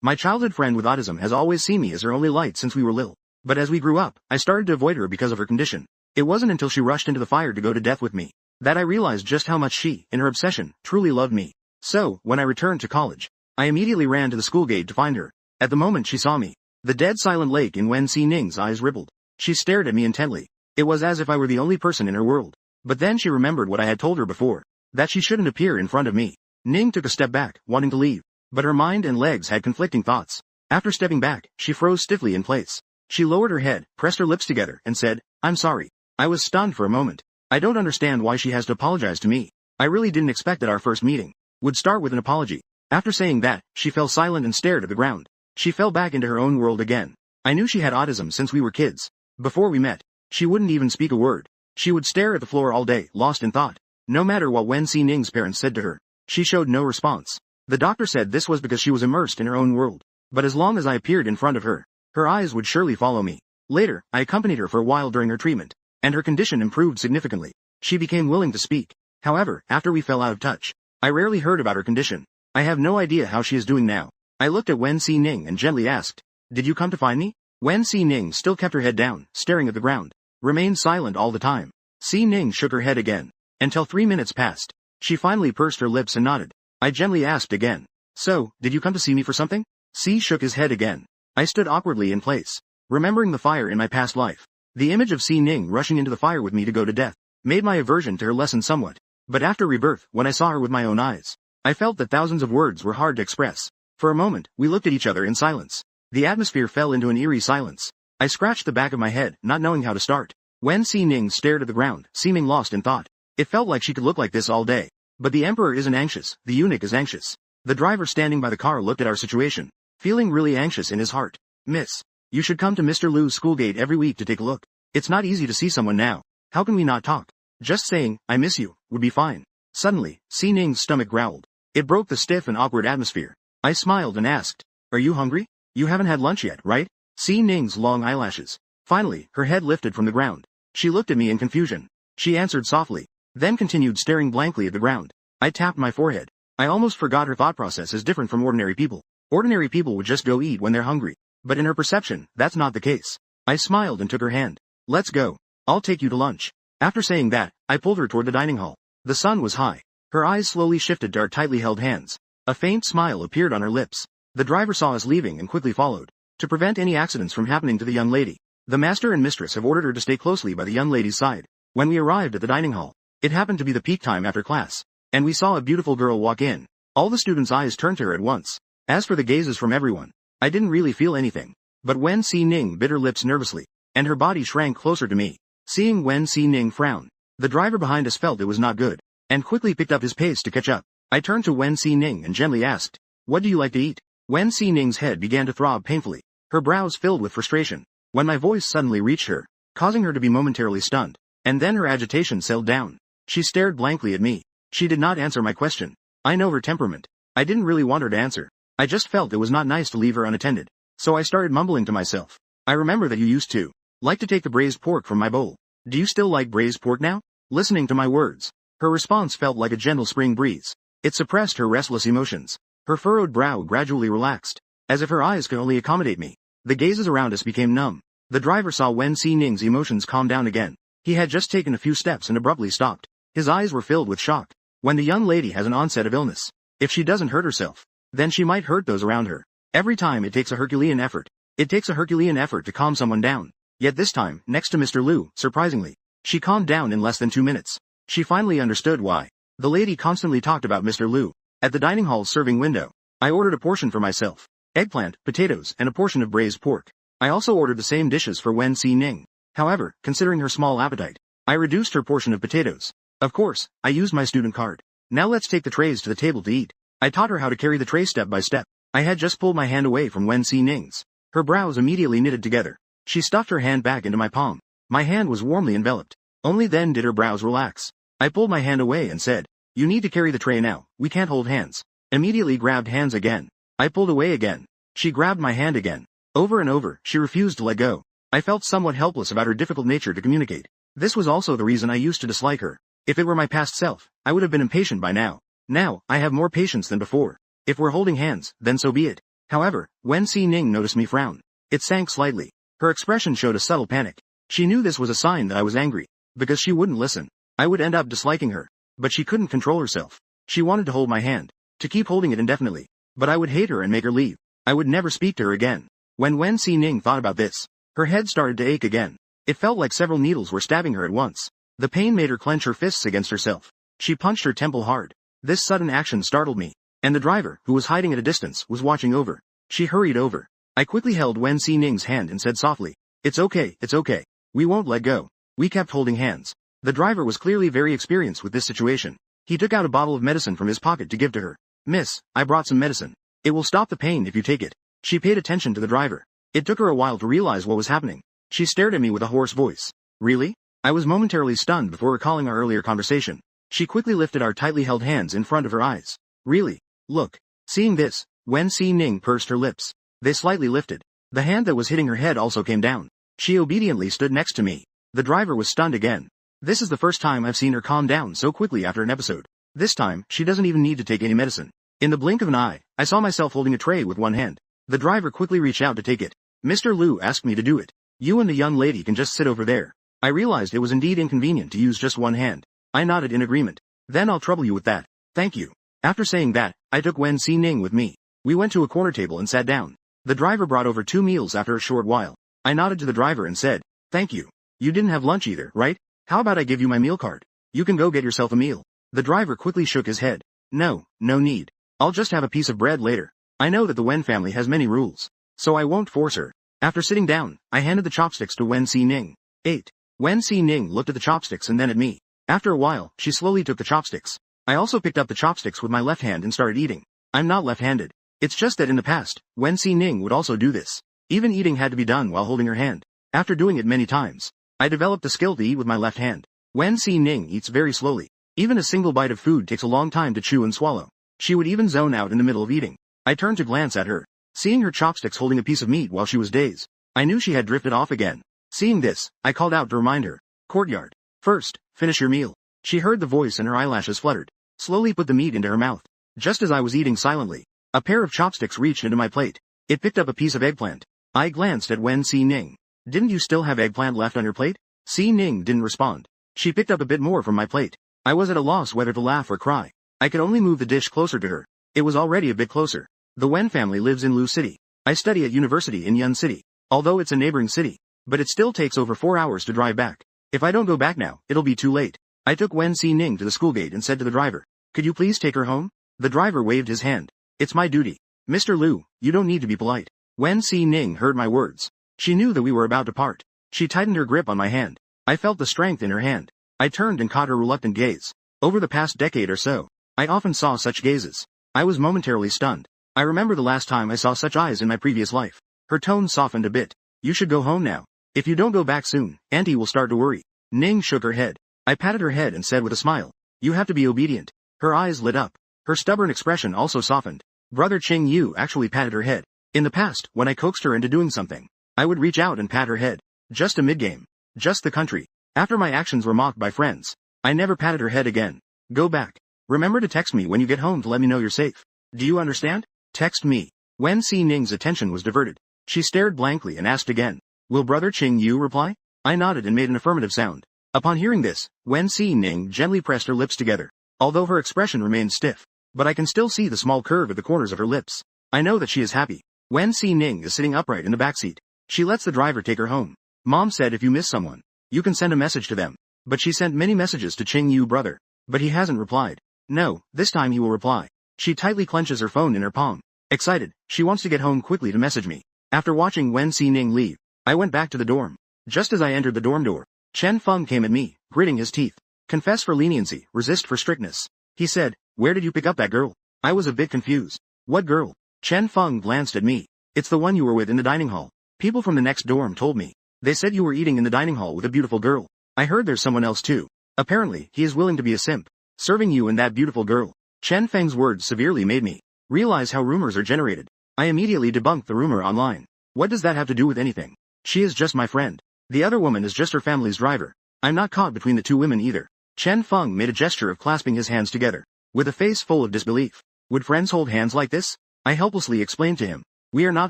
My childhood friend with autism has always seen me as her only light since we were little. But as we grew up, I started to avoid her because of her condition. It wasn't until she rushed into the fire to go to death with me that I realized just how much she, in her obsession, truly loved me. So, when I returned to college, I immediately ran to the school gate to find her. At the moment she saw me, the dead silent lake in Wen Si Ning's eyes rippled. She stared at me intently. It was as if I were the only person in her world. But then she remembered what I had told her before, that she shouldn't appear in front of me. Ning took a step back, wanting to leave, but her mind and legs had conflicting thoughts. After stepping back, she froze stiffly in place. She lowered her head, pressed her lips together, and said, "I'm sorry." I was stunned for a moment. I don't understand why she has to apologize to me. I really didn't expect that our first meeting would start with an apology. After saying that, she fell silent and stared at the ground. She fell back into her own world again. I knew she had autism since we were kids. Before we met, she wouldn't even speak a word. She would stare at the floor all day, lost in thought. No matter what Wen Si Ning's parents said to her, she showed no response. The doctor said this was because she was immersed in her own world. But as long as I appeared in front of her, her eyes would surely follow me. Later, I accompanied her for a while during her treatment, and her condition improved significantly. She became willing to speak. However, after we fell out of touch, I rarely heard about her condition. I have no idea how she is doing now. I looked at Wen Si Ning and gently asked, "Did you come to find me?" Wen Si Ning still kept her head down, staring at the ground, remained silent all the time. Si Ning shook her head again, until 3 minutes passed. She finally pursed her lips and nodded. I gently asked again, "So, did you come to see me for something?" Si shook his head again. I stood awkwardly in place, remembering the fire in my past life. The image of Si Ning rushing into the fire with me to go to death made my aversion to her lessen somewhat. But after rebirth, when I saw her with my own eyes, I felt that thousands of words were hard to express. For a moment, we looked at each other in silence. The atmosphere fell into an eerie silence. I scratched the back of my head, not knowing how to start. Wen Si Ning stared at the ground, seeming lost in thought. It felt like she could look like this all day. But the emperor isn't anxious, the eunuch is anxious. The driver standing by the car looked at our situation, feeling really anxious in his heart. "Miss, you should come to Mr. Liu's school gate every week to take a look. It's not easy to see someone now. How can we not talk? Just saying, 'I miss you,' would be fine." Suddenly, Si Ning's stomach growled. It broke the stiff and awkward atmosphere. I smiled and asked, "Are you hungry? You haven't had lunch yet, right?" Si Ning's long eyelashes. Finally, her head lifted from the ground. She looked at me in confusion. She answered softly, then continued staring blankly at the ground. I tapped my forehead. I almost forgot her thought process is different from ordinary people. Ordinary people would just go eat when they're hungry. But in her perception, that's not the case. I smiled and took her hand. "Let's go. I'll take you to lunch." After saying that, I pulled her toward the dining hall. The sun was high. Her eyes slowly shifted to our tightly held hands. A faint smile appeared on her lips. The driver saw us leaving and quickly followed. To prevent any accidents from happening to the young lady, the master and mistress have ordered her to stay closely by the young lady's side. When we arrived at the dining hall, it happened to be the peak time after class, and we saw a beautiful girl walk in. All the students' eyes turned to her at once. As for the gazes from everyone, I didn't really feel anything. But Wen Si Ning bit her lips nervously, and her body shrank closer to me. Seeing Wen Si Ning frown, the driver behind us felt it was not good, and quickly picked up his pace to catch up. I turned to Wen Si Ning and gently asked, "What do you like to eat?" Wen Si Ning's head began to throb painfully, her brows filled with frustration. When my voice suddenly reached her, causing her to be momentarily stunned, and then her agitation settled down. She stared blankly at me. She did not answer my question. I know her temperament. I didn't really want her to answer. I just felt it was not nice to leave her unattended. So I started mumbling to myself. "I remember that you used to like to take the braised pork from my bowl. Do you still like braised pork now?" Listening to my words, her response felt like a gentle spring breeze. It suppressed her restless emotions. Her furrowed brow gradually relaxed, as if her eyes could only accommodate me. The gazes around us became numb. The driver saw Wen Si Ning's emotions calm down again. He had just taken a few steps and abruptly stopped. His eyes were filled with shock. When the young lady has an onset of illness, if she doesn't hurt herself, then she might hurt those around her. Every time it takes a Herculean effort. It takes a Herculean effort to calm someone down. Yet this time, next to Mr. Liu, surprisingly, she calmed down in less than 2 minutes. She finally understood why. The lady constantly talked about Mr. Liu. At the dining hall's serving window, I ordered a portion for myself. Eggplant, potatoes, and a portion of braised pork. I also ordered the same dishes for Wen Si Ning. However, considering her small appetite, I reduced her portion of potatoes. Of course, I used my student card. "Now let's take the trays to the table to eat." I taught her how to carry the tray step by step. I had just pulled my hand away from Wen Si Ning's. Her brows immediately knitted together. She stuffed her hand back into my palm. My hand was warmly enveloped. Only then did her brows relax. I pulled my hand away and said, "You need to carry the tray now, we can't hold hands." Immediately grabbed hands again. I pulled away again. She grabbed my hand again. Over and over, she refused to let go. I felt somewhat helpless about her difficult nature to communicate. This was also the reason I used to dislike her. If it were my past self, I would have been impatient by now. Now, I have more patience than before. If we're holding hands, then so be it. However, Wen Si-ning noticed me frown. It sank slightly. Her expression showed a subtle panic. She knew this was a sign that I was angry. Because she wouldn't listen. I would end up disliking her. But she couldn't control herself. She wanted to hold my hand. To keep holding it indefinitely. But I would hate her and make her leave. I would never speak to her again. When Wen Si-ning thought about this, her head started to ache again. It felt like several needles were stabbing her at once. The pain made her clench her fists against herself. She punched her temple hard. This sudden action startled me. And the driver, who was hiding at a distance, was watching over. She hurried over. I quickly held Wen Si-ning's hand and said softly, "It's okay, it's okay. We won't let go." We kept holding hands. The driver was clearly very experienced with this situation. He took out a bottle of medicine from his pocket to give to her. "Miss, I brought some medicine. It will stop the pain if you take it." She paid attention to the driver. It took her a while to realize what was happening. She stared at me with a hoarse voice. "Really?" I was momentarily stunned before recalling our earlier conversation. She quickly lifted our tightly held hands in front of her eyes. "Really? Look." Seeing this, Wen Si-ning pursed her lips. They slightly lifted. The hand that was hitting her head also came down. She obediently stood next to me. The driver was stunned again. This is the first time I've seen her calm down so quickly after an episode. This time, she doesn't even need to take any medicine. In the blink of an eye, I saw myself holding a tray with one hand. The driver quickly reached out to take it. "Mr. Liu asked me to do it. You and the young lady can just sit over there." I realized it was indeed inconvenient to use just one hand. I nodded in agreement. "Then I'll trouble you with that. Thank you." After saying that, I took Wen Si-ning with me. We went to a corner table and sat down. The driver brought over 2 meals after a short while. I nodded to the driver and said, "Thank you. You didn't have lunch either, right? How about I give you my meal card? You can go get yourself a meal." The driver quickly shook his head. No need. I'll just have a piece of bread later. I know that the Wen family has many rules. So I won't force her." After sitting down, I handed the chopsticks to Wen Si-ning. 8. Wen Si-ning looked at the chopsticks and then at me. After a while, she slowly took the chopsticks. I also picked up the chopsticks with my left hand and started eating. I'm not left-handed. It's just that in the past, Wen Si-ning would also do this. Even eating had to be done while holding her hand. After doing it many times, I developed the skill to eat with my left hand. Wen Si-ning eats very slowly. Even a single bite of food takes a long time to chew and swallow. She would even zone out in the middle of eating. I turned to glance at her. Seeing her chopsticks holding a piece of meat while she was dazed, I knew she had drifted off again. Seeing this, I called out to remind her. "Courtyard. First, finish your meal." She heard the voice and her eyelashes fluttered. Slowly put the meat into her mouth. Just as I was eating silently, a pair of chopsticks reached into my plate. It picked up a piece of eggplant. I glanced at Wen Si-ning. "Didn't you still have eggplant left on your plate?" Si-ning didn't respond. She picked up a bit more from my plate. I was at a loss whether to laugh or cry. I could only move the dish closer to her. It was already a bit closer. The Wen family lives in Lu City. I study at university in Yun City. Although it's a neighboring city. But it still takes over 4 hours to drive back. If I don't go back now, it'll be too late. I took Wen Si-ning to the school gate and said to the driver, "Could you please take her home?" The driver waved his hand. "It's my duty." "Mr. Liu, you don't need to be polite." Wen Si-ning heard my words. She knew that we were about to part. She tightened her grip on my hand. I felt the strength in her hand. I turned and caught her reluctant gaze. Over the past decade or so, I often saw such gazes. I was momentarily stunned. I remember the last time I saw such eyes in my previous life. Her tone softened a bit. "You should go home now. If you don't go back soon, Auntie will start to worry." Ning shook her head. I patted her head and said with a smile, "You have to be obedient." Her eyes lit up. Her stubborn expression also softened. Brother Qing Yu actually patted her head. In the past, when I coaxed her into doing something, I would reach out and pat her head. Just a mid-game. Just the country. After my actions were mocked by friends, I never patted her head again. "Go back. Remember to text me when you get home to let me know you're safe. Do you understand?" "Text me." Wen Si-ning's attention was diverted. She stared blankly and asked again, "Will Brother Qing Yu reply?" I nodded and made an affirmative sound. Upon hearing this, Wen Si-ning gently pressed her lips together. Although her expression remained stiff, but I can still see the small curve at the corners of her lips. I know that she is happy. Wen Si-ning is sitting upright in the backseat. She lets the driver take her home. Mom said if you miss someone, you can send a message to them. But she sent many messages to Qing Yu brother. But he hasn't replied. No, this time he will reply. She tightly clenches her phone in her palm. Excited, she wants to get home quickly to message me. After watching Wen Si-ning leave, I went back to the dorm. Just as I entered the dorm door, Chen Feng came at me, gritting his teeth. "Confess for leniency, resist for strictness." He said, "Where did you pick up that girl?" I was a bit confused. "What girl?" Chen Feng glanced at me. "It's the one you were with in the dining hall. People from the next dorm told me. They said you were eating in the dining hall with a beautiful girl. I heard there's someone else too. Apparently, he is willing to be a simp, serving you and that beautiful girl." Chen Feng's words severely made me realize how rumors are generated. I immediately debunked the rumor online. What does that have to do with anything? She is just my friend. The other woman is just her family's driver. I'm not caught between the two women either. Chen Feng made a gesture of clasping his hands together, with a face full of disbelief. Would friends hold hands like this? I helplessly explained to him. We are not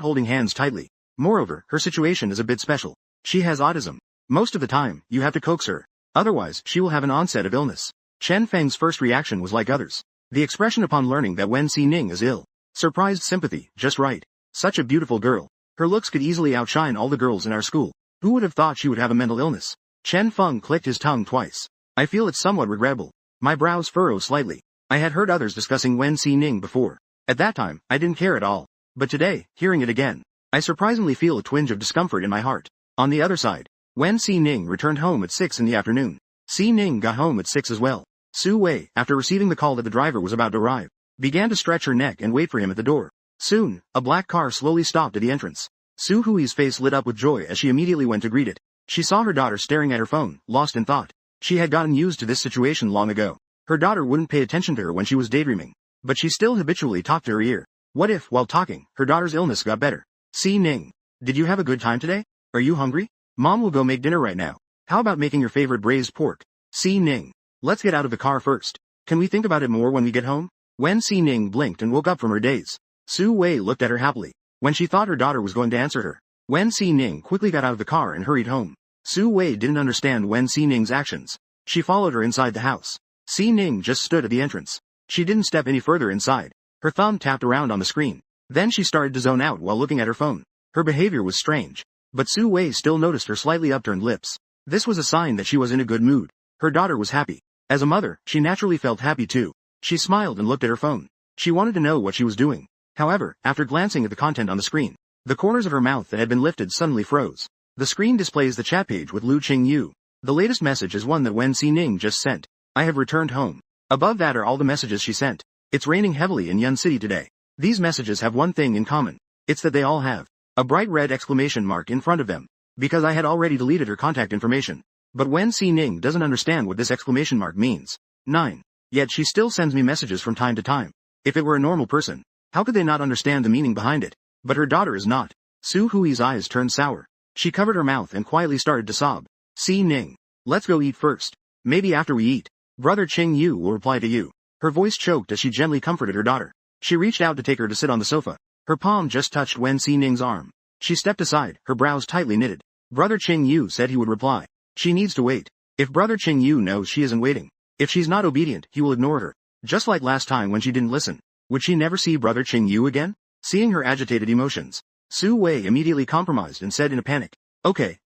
holding hands tightly. Moreover, her situation is a bit special. She has autism. Most of the time, you have to coax her. Otherwise, she will have an onset of illness. Chen Feng's first reaction was like others. The expression upon learning that Wen Xining is ill. Surprised sympathy, just right. Such a beautiful girl. Her looks could easily outshine all the girls in our school. Who would have thought she would have a mental illness? Chen Feng clicked his tongue twice. I feel it's somewhat regrettable. My brows furrow slightly. I had heard others discussing Wen Xining before. At that time, I didn't care at all. But today, hearing it again, I surprisingly feel a twinge of discomfort in my heart. On the other side, Wen Xining returned home at 6 in the afternoon. Xining got home at 6 as well. Su Wei, after receiving the call that the driver was about to arrive, began to stretch her neck and wait for him at the door. Soon, a black car slowly stopped at the entrance. Su Hui's face lit up with joy as she immediately went to greet it. She saw her daughter staring at her phone, lost in thought. She had gotten used to this situation long ago. Her daughter wouldn't pay attention to her when she was daydreaming, but she still habitually talked to her ear. What if, while talking, her daughter's illness got better? Ning, did you have a good time today? Are you hungry? Mom will go make dinner right now. How about making your favorite braised pork? Ning, let's get out of the car first. Can we think about it more when we get home? When Ning blinked and woke up from her daze, Su Wei looked at her happily. When she thought her daughter was going to answer her, Wen Ning quickly got out of the car and hurried home. Su Wei didn't understand Wen Ning's actions. She followed her inside the house. Ning just stood at the entrance. She didn't step any further inside. Her thumb tapped around on the screen. Then she started to zone out while looking at her phone. Her behavior was strange. But Su Wei still noticed her slightly upturned lips. This was a sign that she was in a good mood. Her daughter was happy. As a mother, she naturally felt happy too. She smiled and looked at her phone. She wanted to know what she was doing. However, after glancing at the content on the screen, the corners of her mouth that had been lifted suddenly froze. The screen displays the chat page with Lu Qingyu. The latest message is one that Wen Xining just sent. I have returned home. Above that are all the messages she sent. It's raining heavily in Yun City today. These messages have one thing in common. It's that they all have a bright red exclamation mark in front of them. Because I had already deleted her contact information. But Wen Xining doesn't understand what this exclamation mark means. 9. Yet she still sends me messages from time to time. If it were a normal person, how could they not understand the meaning behind it? But her daughter is not. Su Hui's eyes turned sour. She covered her mouth and quietly started to sob. Ning, let's go eat first. Maybe after we eat, Brother Qingyu will reply to you. Her voice choked as she gently comforted her daughter. She reached out to take her to sit on the sofa. Her palm just touched Wen Ning's arm. She stepped aside, her brows tightly knitted. Brother Qingyu said he would reply. She needs to wait. If Brother Qingyu knows she isn't waiting, if she's not obedient, he will ignore her. Just like last time when she didn't listen. Would she never see Brother Qingyu again? Seeing her agitated emotions, Su Wei immediately compromised and said in a panic, Okay.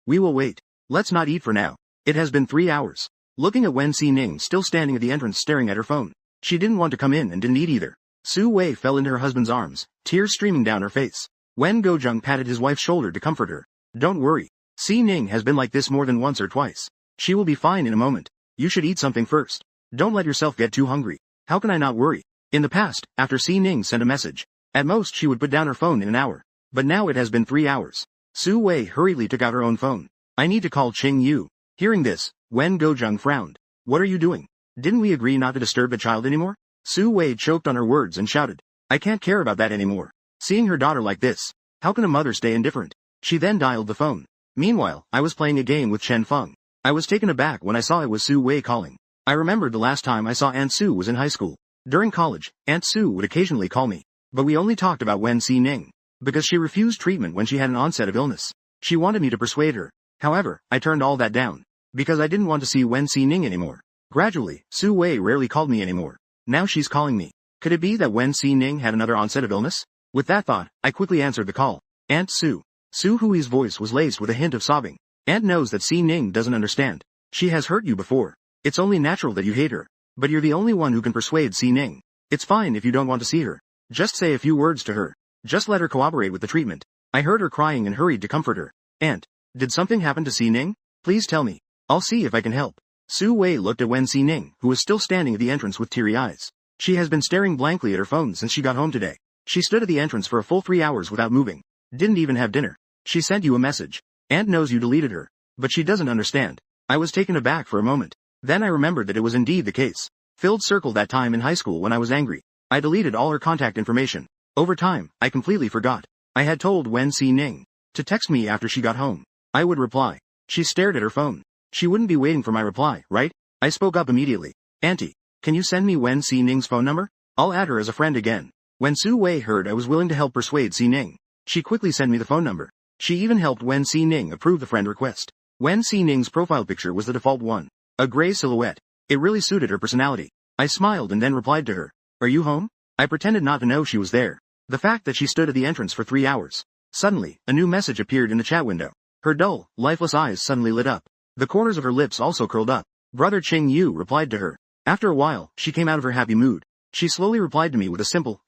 We will wait. Let's not eat for now. It has been 3 hours. Looking at Wen Ning still standing at the entrance staring at her phone. She didn't want to come in and didn't eat either. Su Wei fell into her husband's arms, tears streaming down her face. Wen Gojung patted his wife's shoulder to comfort her. Don't worry. Ning has been like this more than once or twice. She will be fine in a moment. You should eat something first. Don't let yourself get too hungry. How can I not worry? In the past, after Ning sent a message, at most she would put down her phone in an hour. But now it has been 3 hours. Su Wei hurriedly took out her own phone. I need to call Qingyu. Hearing this, Wen Gojung frowned. What are you doing? Didn't we agree not to disturb the child anymore? Su Wei choked on her words and shouted. I can't care about that anymore. Seeing her daughter like this, how can a mother stay indifferent? She then dialed the phone. Meanwhile, I was playing a game with Chen Feng. I was taken aback when I saw it was Su Wei calling. I remembered the last time I saw Aunt Su was in high school. During college, Aunt Su would occasionally call me. But we only talked about Wen Ning. Because she refused treatment when she had an onset of illness. She wanted me to persuade her. However, I turned all that down. Because I didn't want to see Wen Ning anymore. Gradually, Su Wei rarely called me anymore. Now she's calling me. Could it be that Wen Ning had another onset of illness? With that thought, I quickly answered the call. Aunt Su. Su Hui's voice was laced with a hint of sobbing. Aunt knows that Ning doesn't understand. She has hurt you before. It's only natural that you hate her. But you're the only one who can persuade Ning. It's fine if you don't want to see her. Just say a few words to her. Just let her cooperate with the treatment. I heard her crying and hurried to comfort her. Aunt, did something happen to Ning? Please tell me. I'll see if I can help. Su Wei looked at Wen Ning, who was still standing at the entrance with teary eyes. She has been staring blankly at her phone since she got home today. She stood at the entrance for a full 3 hours without moving. Didn't even have dinner. She sent you a message. Aunt knows you deleted her. But she doesn't understand. I was taken aback for a moment. Then I remembered that it was indeed the case. Filled circle that time in high school when I was angry. I deleted all her contact information. Over time, I completely forgot. I had told Wen Ning to text me after she got home. I would reply. She stared at her phone. She wouldn't be waiting for my reply, right? I spoke up immediately. Auntie, can you send me Wen Ning's phone number? I'll add her as a friend again. When Su Wei heard I was willing to help persuade Si Ning, she quickly sent me the phone number. She even helped Wen Si Ning approve the friend request. Wen Si Ning's profile picture was the default one. A gray silhouette. It really suited her personality. I smiled and then replied to her. Are you home? I pretended not to know she was there. The fact that she stood at the entrance for 3 hours. Suddenly, a new message appeared in the chat window. Her dull, lifeless eyes suddenly lit up. The corners of her lips also curled up. Brother Ching Yu replied to her. After a while, she came out of her happy mood. She slowly replied to me with a simple,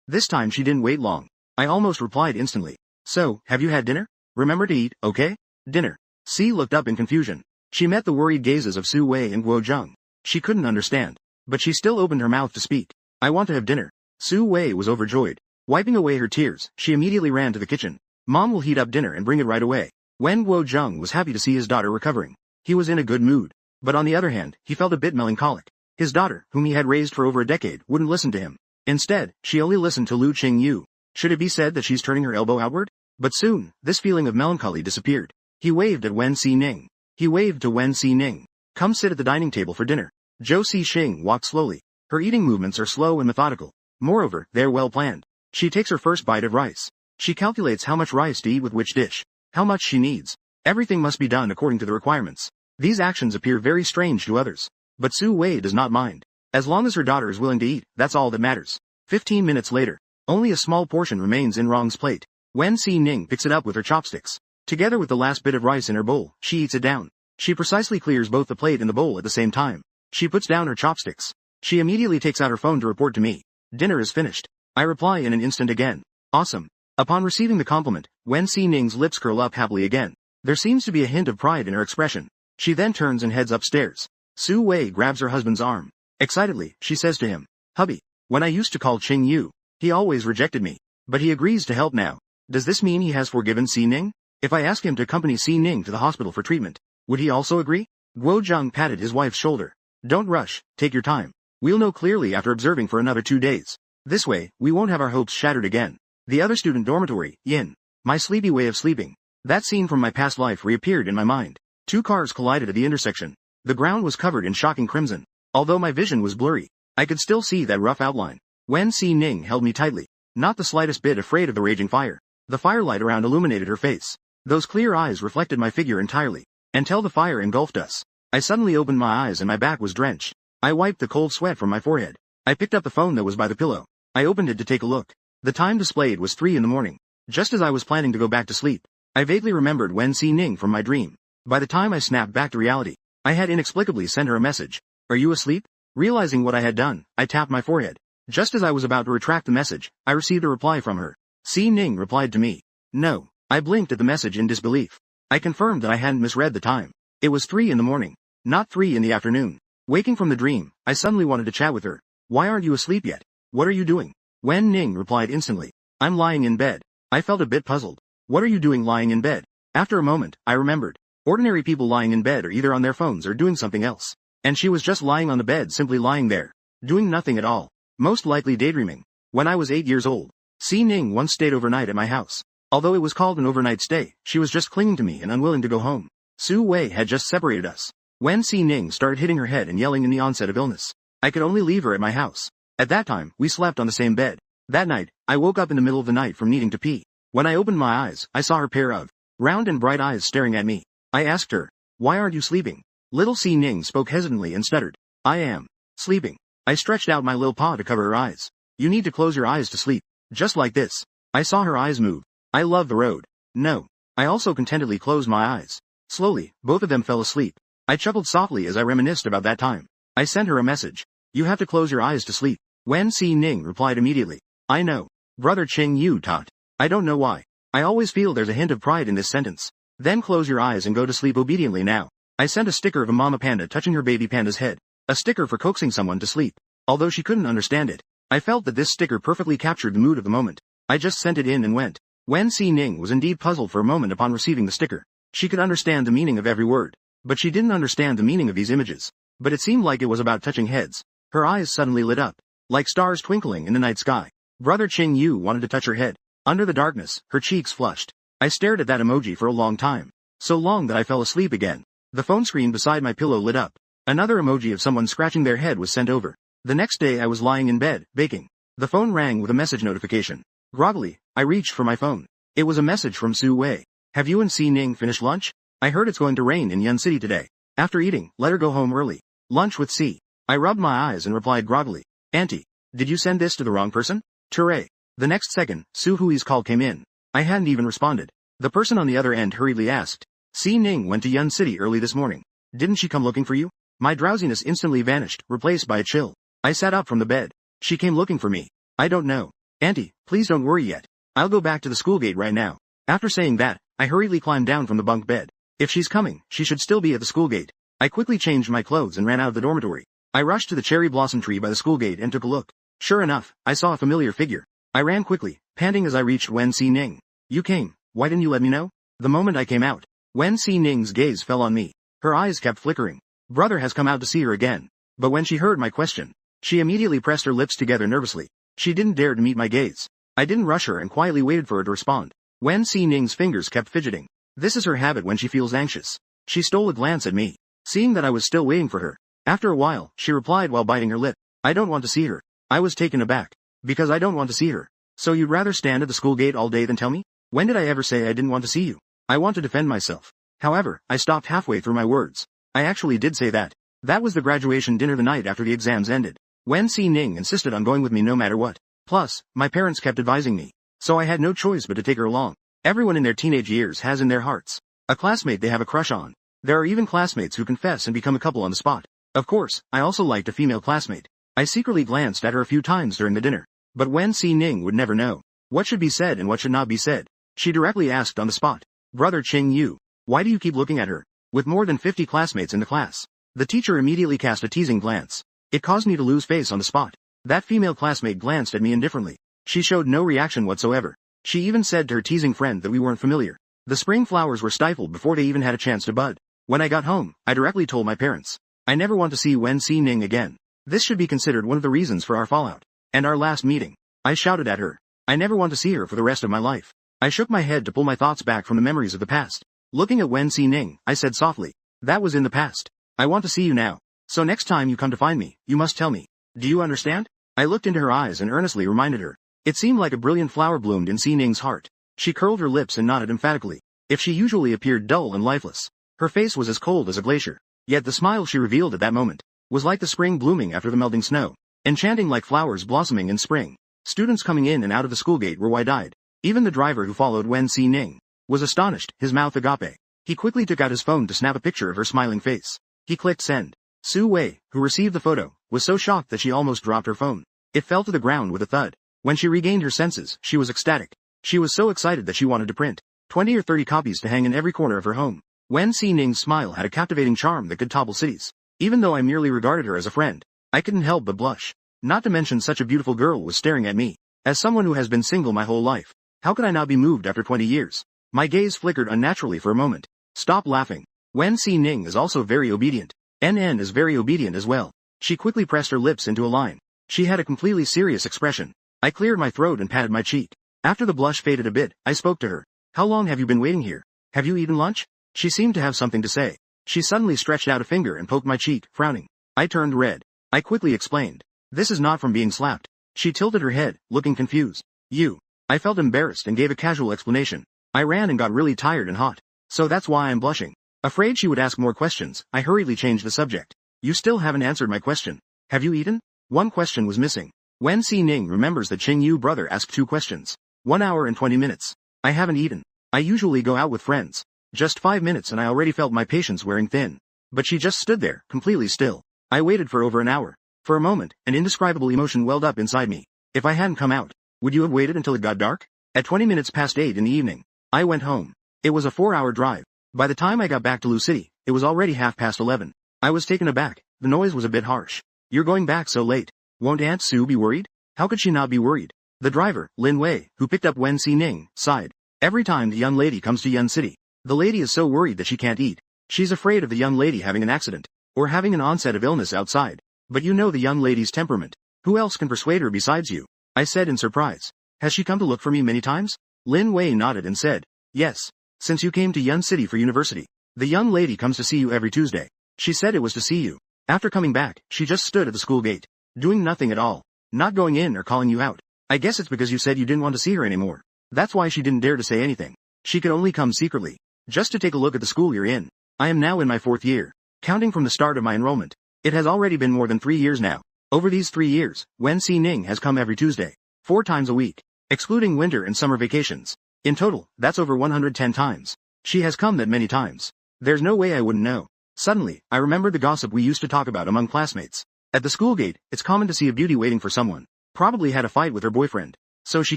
This time she didn't wait long. I almost replied instantly. So, have you had dinner? Remember to eat, okay? Dinner. C looked up in confusion. She met the worried gazes of Su Wei and Guo Zheng. She couldn't understand. But she still opened her mouth to speak. I want to have dinner. Su Wei was overjoyed. Wiping away her tears, she immediately ran to the kitchen. Mom will heat up dinner and bring it right away. Wen Guo Zheng was happy to see his daughter recovering. He was in a good mood. But on the other hand, he felt a bit melancholic. His daughter, whom he had raised for over a decade, wouldn't listen to him. Instead, she only listened to Lu Qing Yu. Should it be said that she's turning her elbow outward? But soon, this feeling of melancholy disappeared. He waved at Wen Si Ning. He waved to Wen Si Ning. Come sit at the dining table for dinner. Zhou Xing walked slowly. Her eating movements are slow and methodical. Moreover, they're well planned. She takes her first bite of rice. She calculates how much rice to eat with which dish. How much she needs. Everything must be done according to the requirements. These actions appear very strange to others. But Su Wei does not mind. As long as her daughter is willing to eat, that's all that matters. 15 minutes later. Only a small portion remains in Rong's plate. Wen Si Ning picks it up with her chopsticks. Together with the last bit of rice in her bowl, she eats it down. She precisely clears both the plate and the bowl at the same time. She puts down her chopsticks. She immediately takes out her phone to report to me. Dinner is finished. I reply in an instant again. Awesome. Upon receiving the compliment, Wen Si Ning's lips curl up happily again. There seems to be a hint of pride in her expression. She then turns and heads upstairs. Su Wei grabs her husband's arm. Excitedly, she says to him, Hubby, when I used to call Qing Yu, he always rejected me. But he agrees to help now. Does this mean he has forgiven Si Ning? If I ask him to accompany Si Ning to the hospital for treatment, would he also agree? Guo Zheng patted his wife's shoulder. Don't rush, take your time. We'll know clearly after observing for another 2 days. This way, we won't have our hopes shattered again. The other student dormitory, Yin. My sleepy way of sleeping. That scene from my past life reappeared in my mind. 2 cars collided at the intersection. The ground was covered in shocking crimson. Although my vision was blurry, I could still see that rough outline. Wen Si Ning held me tightly, not the slightest bit afraid of the raging fire. The firelight around illuminated her face. Those clear eyes reflected my figure entirely. Until the fire engulfed us. I suddenly opened my eyes and my back was drenched. I wiped the cold sweat from my forehead. I picked up the phone that was by the pillow. I opened it to take a look. The time displayed was 3 in the morning. Just as I was planning to go back to sleep, I vaguely remembered Wen Si Ning from my dream. By the time I snapped back to reality, I had inexplicably sent her a message. Are you asleep? Realizing what I had done, I tapped my forehead. Just as I was about to retract the message, I received a reply from her. Si Ning replied to me. No. I blinked at the message in disbelief. I confirmed that I hadn't misread the time. It was 3 in the morning, not 3 in the afternoon. Waking from the dream, I suddenly wanted to chat with her. Why aren't you asleep yet? What are you doing? Wen Ning replied instantly. I'm lying in bed. I felt a bit puzzled. What are you doing lying in bed? After a moment, I remembered. Ordinary people lying in bed are either on their phones or doing something else. And she was just lying on the bed, simply lying there. Doing nothing at all. Most likely daydreaming. When I was 8 years old, Si Ning once stayed overnight at my house. Although it was called an overnight stay, she was just clinging to me and unwilling to go home. Su Wei had just separated us. When Si Ning started hitting her head and yelling in the onset of illness, I could only leave her at my house. At that time, we slept on the same bed. That night, I woke up in the middle of the night from needing to pee. When I opened my eyes, I saw her pair of round and bright eyes staring at me. I asked her, why aren't you sleeping? Little Si Ning spoke hesitantly and stuttered. I am sleeping. I stretched out my little paw to cover her eyes. You need to close your eyes to sleep. Just like this. I saw her eyes move. I love the road. No. I also contentedly closed my eyes. Slowly, both of them fell asleep. I chuckled softly as I reminisced about that time. I sent her a message. You have to close your eyes to sleep. Wen Si Ning replied immediately. I know. Brother Qing Yu taught. I don't know why. I always feel there's a hint of pride in this sentence. Then close your eyes and go to sleep obediently now. I sent a sticker of a mama panda touching her baby panda's head. A sticker for coaxing someone to sleep. Although she couldn't understand it, I felt that this sticker perfectly captured the mood of the moment. I just sent it in and went. Wen Si Ning was indeed puzzled for a moment upon receiving the sticker. She could understand the meaning of every word, but she didn't understand the meaning of these images. But it seemed like it was about touching heads. Her eyes suddenly lit up, like stars twinkling in the night sky. Brother Qing Yu wanted to touch her head. Under the darkness, her cheeks flushed. I stared at that emoji for a long time. So long that I fell asleep again. The phone screen beside my pillow lit up. Another emoji of someone scratching their head was sent over. The next day I was lying in bed, baking. The phone rang with a message notification. Groggily, I reached for my phone. It was a message from Su Wei. Have you and Si Ning finished lunch? I heard it's going to rain in Yun City today. After eating, let her go home early. Lunch with Si. I rubbed my eyes and replied groggily. Auntie, did you send this to the wrong person? Ture. The next second, Su Hui's call came in. I hadn't even responded. The person on the other end hurriedly asked. Si Ning went to Yun City early this morning. Didn't she come looking for you? My drowsiness instantly vanished, replaced by a chill. I sat up from the bed. She came looking for me. I don't know. Auntie, please don't worry yet. I'll go back to the school gate right now. After saying that, I hurriedly climbed down from the bunk bed. If she's coming, she should still be at the school gate. I quickly changed my clothes and ran out of the dormitory. I rushed to the cherry blossom tree by the school gate and took a look. Sure enough, I saw a familiar figure. I ran quickly, panting as I reached Wen Si Ning. You came. Why didn't you let me know? The moment I came out, Wen Si Ning's gaze fell on me. Her eyes kept flickering. Brother has come out to see her again. But when she heard my question, she immediately pressed her lips together nervously. She didn't dare to meet my gaze. I didn't rush her and quietly waited for her to respond. Wen Si Ning's fingers kept fidgeting. This is her habit when she feels anxious. She stole a glance at me, seeing that I was still waiting for her. After a while, she replied while biting her lip. I don't want to see her. I was taken aback. Because I don't want to see her. So you'd rather stand at the school gate all day than tell me? When did I ever say I didn't want to see you? I want to defend myself. However, I stopped halfway through my words. I actually did say that. That was the graduation dinner the night after the exams ended. Wen Si Ning insisted on going with me no matter what. Plus, my parents kept advising me. So I had no choice but to take her along. Everyone in their teenage years has in their hearts a classmate they have a crush on. There are even classmates who confess and become a couple on the spot. Of course, I also liked a female classmate. I secretly glanced at her a few times during the dinner. But Wen Si Ning would never know what should be said and what should not be said. She directly asked on the spot. Brother Qing Yu, why do you keep looking at her? With more than 50 classmates in the class. The teacher immediately cast a teasing glance. It caused me to lose face on the spot. That female classmate glanced at me indifferently. She showed no reaction whatsoever. She even said to her teasing friend that we weren't familiar. The spring flowers were stifled before they even had a chance to bud. When I got home, I directly told my parents. I never want to see Wen Si Ning again. This should be considered one of the reasons for our fallout. And our last meeting. I shouted at her. I never want to see her for the rest of my life. I shook my head to pull my thoughts back from the memories of the past. Looking at Wen Si Ning, I said softly. That was in the past. I want to see you now. So next time you come to find me, you must tell me. Do you understand? I looked into her eyes and earnestly reminded her. It seemed like a brilliant flower bloomed in Si Ning's heart. She curled her lips and nodded emphatically. If she usually appeared dull and lifeless, her face was as cold as a glacier. Yet the smile she revealed at that moment was like the spring blooming after the melting snow, enchanting like flowers blossoming in spring. Students coming in and out of the school gate were wide-eyed. Even the driver who followed Wen Si Ning was astonished, his mouth agape. He quickly took out his phone to snap a picture of her smiling face. He clicked send. Su Wei, who received the photo, was so shocked that she almost dropped her phone. It fell to the ground with a thud. When she regained her senses, she was ecstatic. She was so excited that she wanted to print 20 or 30 copies to hang in every corner of her home. Wen Si Ning's smile had a captivating charm that could topple cities. Even though I merely regarded her as a friend, I couldn't help but blush. Not to mention such a beautiful girl was staring at me. As someone who has been single my whole life, how could I not be moved after 20 years? My gaze flickered unnaturally for a moment. Stop laughing. Wen Si Ning is also very obedient. NN is very obedient as well. She quickly pressed her lips into a line. She had a completely serious expression. I cleared my throat and patted my cheek. After the blush faded a bit, I spoke to her. How long have you been waiting here? Have you eaten lunch? She seemed to have something to say. She suddenly stretched out a finger and poked my cheek, frowning. I turned red. I quickly explained. This is not from being slapped. She tilted her head, looking confused. You. I felt embarrassed and gave a casual explanation. I ran and got really tired and hot. So that's why I'm blushing. Afraid she would ask more questions, I hurriedly changed the subject. You still haven't answered my question. Have you eaten? One question was missing. Wen Si Ning remembers that Qing Yu brother asked 2 questions. 1 hour and 20 minutes. I haven't eaten. I usually go out with friends. Just 5 minutes and I already felt my patience wearing thin. But she just stood there, completely still. I waited for over an hour. For a moment, an indescribable emotion welled up inside me. If I hadn't come out, would you have waited until it got dark? At 20 minutes past 8 in the evening, I went home. It was a 4-hour drive. By the time I got back to Lu City, it was already 11:30. I was taken aback. The noise was a bit harsh. You're going back so late. Won't Aunt Sue be worried? How could she not be worried? The driver, Lin Wei, who picked up Wen Si Ning, sighed. Every time the young lady comes to Yun City, the lady is so worried that she can't eat. She's afraid of the young lady having an accident, or having an onset of illness outside. But you know the young lady's temperament. Who else can persuade her besides you? I said in surprise. Has she come to look for me many times? Lin Wei nodded and said, yes. Since you came to Yun City for university, the young lady comes to see you every Tuesday. She said it was to see you. After coming back, she just stood at the school gate, doing nothing at all. Not going in or calling you out. I guess it's because you said you didn't want to see her anymore. That's why she didn't dare to say anything. She could only come secretly. Just to take a look at the school you're in. I am now in my 4th year. Counting from the start of my enrollment. It has already been more than 3 years now. Over these 3 years, Wen Si-ning has come every Tuesday. 4 times a week. Excluding winter and summer vacations. In total, that's over 110 times. She has come that many times. There's no way I wouldn't know. Suddenly, I remembered the gossip we used to talk about among classmates. At the school gate, it's common to see a beauty waiting for someone. Probably had a fight with her boyfriend. So she